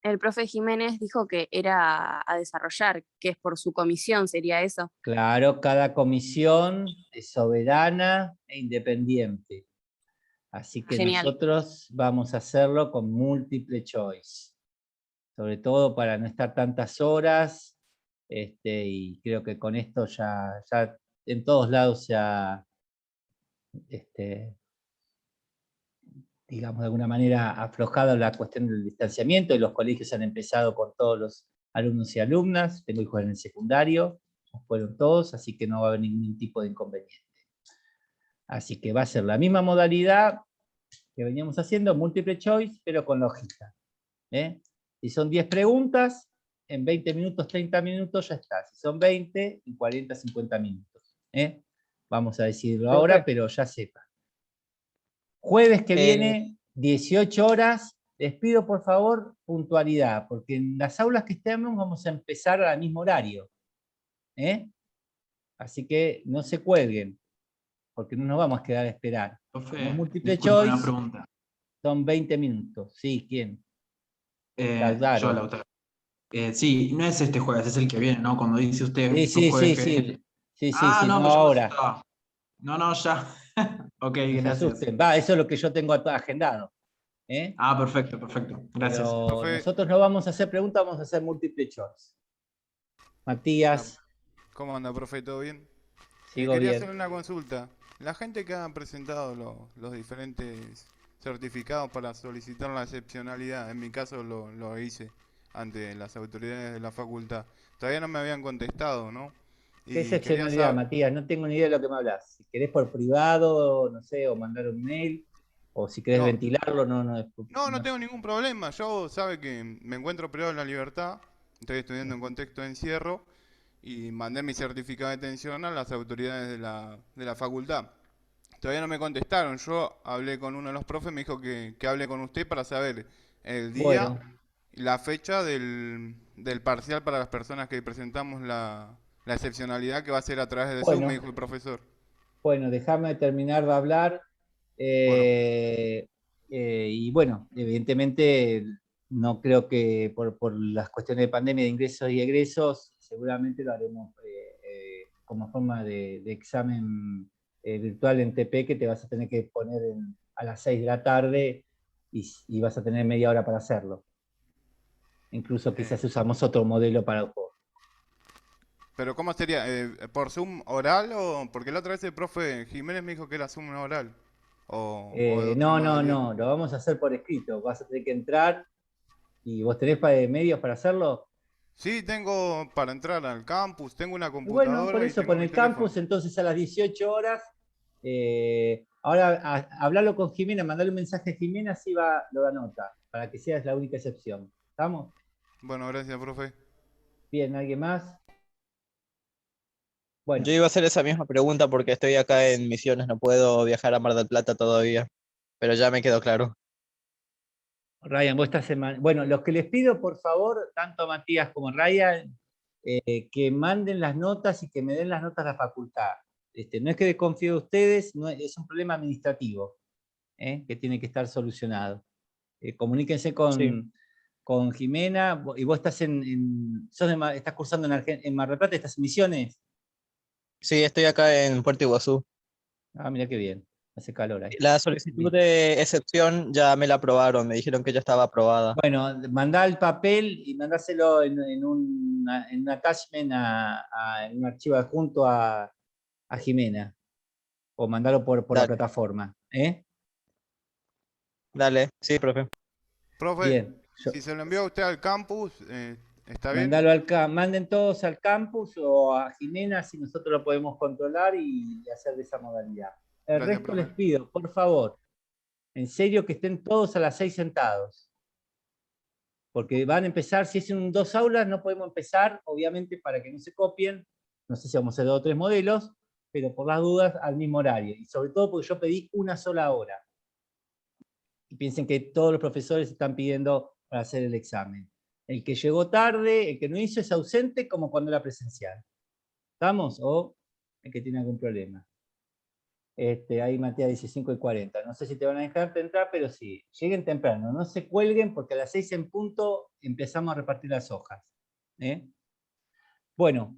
el profe Jiménez dijo que era a desarrollar, que es por su comisión, ¿sería eso? Claro, cada comisión es soberana e independiente. Así que Genial. nosotros vamos a hacerlo con múltiple choice. Sobre todo para no estar tantas horas, y creo que con esto ya en todos lados se ha, digamos, de alguna manera aflojado la cuestión del distanciamiento, y los colegios han empezado con todos los alumnos y alumnas. Tengo hijos en el secundario, fueron todos, así que no va a haber ningún tipo de inconveniente. Así que va a ser la misma modalidad que veníamos haciendo, múltiple choice, pero con lógica. Si son 10 preguntas, en 20 minutos, 30 minutos ya está. Si son 20, en 40, 50 minutos. Vamos a decirlo ahora, pero ya sepan. Jueves que viene, 18 horas. Les pido por favor puntualidad, porque en las aulas que estemos vamos a empezar al mismo horario. Así que no se cuelguen, porque no nos vamos a quedar a esperar. Profe, Como múltiple disculpe, choice, una pregunta. son 20 minutos. Sí, ¿quién? Lautaro. Yo, Lautaro. Sí, no es este jueves, es el que viene, ¿no? Cuando dice usted Sí, su sí, jueves sí, que viene. sí. Sí, sí, Ah, sí, no, no pero yo ahora. pensaba. No, ya. Ok, No se gracias. asusten. Va, eso es lo que yo tengo agendado. ¿Eh? Ah, perfecto. Gracias. Pero Profe. nosotros no vamos a hacer preguntas, vamos a hacer múltiple choice. Matías, ¿Cómo anda, profe? ¿Todo bien? sigo Quería bien. hacer una consulta. La gente que ha presentado los diferentes certificados para solicitar la excepcionalidad, en mi caso lo hice ante las autoridades de la facultad, todavía no me habían contestado, ¿no? ¿Qué Y quería excepcionalidad, saber... Matías? No tengo ni idea de lo que me hablas. Si querés por privado, no sé, o mandar un mail, o si querés No, ventilarlo, no tengo ningún problema. Yo sabe que me encuentro privado en la libertad, estoy estudiando en contexto de encierro y mandé mi certificado de detención a las autoridades de la facultad. Todavía no me contestaron. Yo hablé con uno de los profes, me dijo que hable con usted para saber el día Bueno, y la fecha del parcial para las personas que presentamos la excepcionalidad que va a ser a través de Zoom, me bueno, dijo el profesor. bueno, déjame terminar de hablar. Bueno, Y bueno, evidentemente no creo que por las cuestiones de pandemia de ingresos y egresos, seguramente lo haremos como forma de examen virtual en TP, que te vas a tener que poner a las 6 de la tarde y vas a tener media hora para hacerlo. Incluso quizás eh, usamos otro modelo para el juego. pero ¿cómo sería? ¿Por Zoom oral o...? Porque la otra vez el profe Jiménez me dijo que era Zoom oral. O de otra No, modalidad. lo vamos a hacer por escrito. Vas a tener que entrar y vos tenés medios para hacerlo. Sí, tengo para entrar al campus, tengo una Y bueno, por computadora y eso, tengo con mi el teléfono. campus, entonces a las 18 horas, ahora hablalo con Jimena, mandale un mensaje a Jimena, así lo anota, para que seas la única excepción. ¿Estamos? Bueno, gracias, profe. Bien, ¿alguien más? Bueno, Yo iba a hacer esa misma pregunta porque estoy acá en Misiones, no puedo viajar a Mar del Plata todavía, pero ya me quedó claro. Ryan, vos esta semana. Bueno, los que les pido, por favor, tanto a Matías como a Ryan, que manden las notas y que me den las notas a la facultad. No es que desconfíe de ustedes, es un problema administrativo, que tiene que estar solucionado. Comuníquense Sí, con Jimena, y vos estás estás cursando en Mar del Plata, estás en Misiones. sí, estoy acá en Puerto Iguazú. Ah, mira qué bien, hace calor ahí. La solicitud Bien. de excepción ya me la aprobaron, me dijeron que ya estaba aprobada. Bueno, mandá el papel y mandáselo en un attachment, en un archivo adjunto a Jimena, o mandalo por la Dale, plataforma. ¿Eh? dale, sí, profe. Profe, Bien. si se lo envió a usted al campus, ¿está bien? Manden todos al campus o a Jimena, si nosotros lo podemos controlar y hacer de esa modalidad. El Gracias, resto les profe. pido, por favor, en serio, que estén todos a las 6 sentados. Porque van a empezar, si es en 2 aulas, no podemos empezar, obviamente, para que no se copien. No sé si vamos a hacer 2 o 3 modelos, pero por las dudas, al mismo horario. Y sobre todo porque yo pedí una sola hora. Y piensen que todos los profesores están pidiendo para hacer el examen. El que llegó tarde, el que no hizo, es ausente, como cuando era presencial. ¿Estamos? O el que tiene algún problema. Ahí Matías dice 5:40. No sé si te van a dejarte entrar, pero sí. Lleguen temprano, no se cuelguen porque a las 6 en punto empezamos a repartir las hojas. Bueno,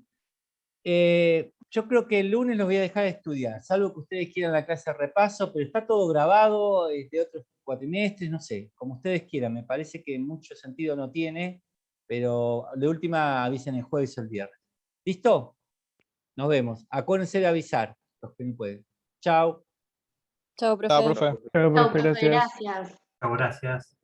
yo creo que el lunes los voy a dejar de estudiar, salvo que ustedes quieran la clase de repaso, pero está todo grabado de otros cuatrimestres, no sé, como ustedes quieran. Me parece que mucho sentido no tiene, pero de última avisen el jueves o el viernes. ¿Listo? Nos vemos. Acuérdense de avisar, los que no pueden. Chao. Chao, Chao, profe. profe. Chao, Chau, profe, profe, gracias. gracias. Chao, gracias.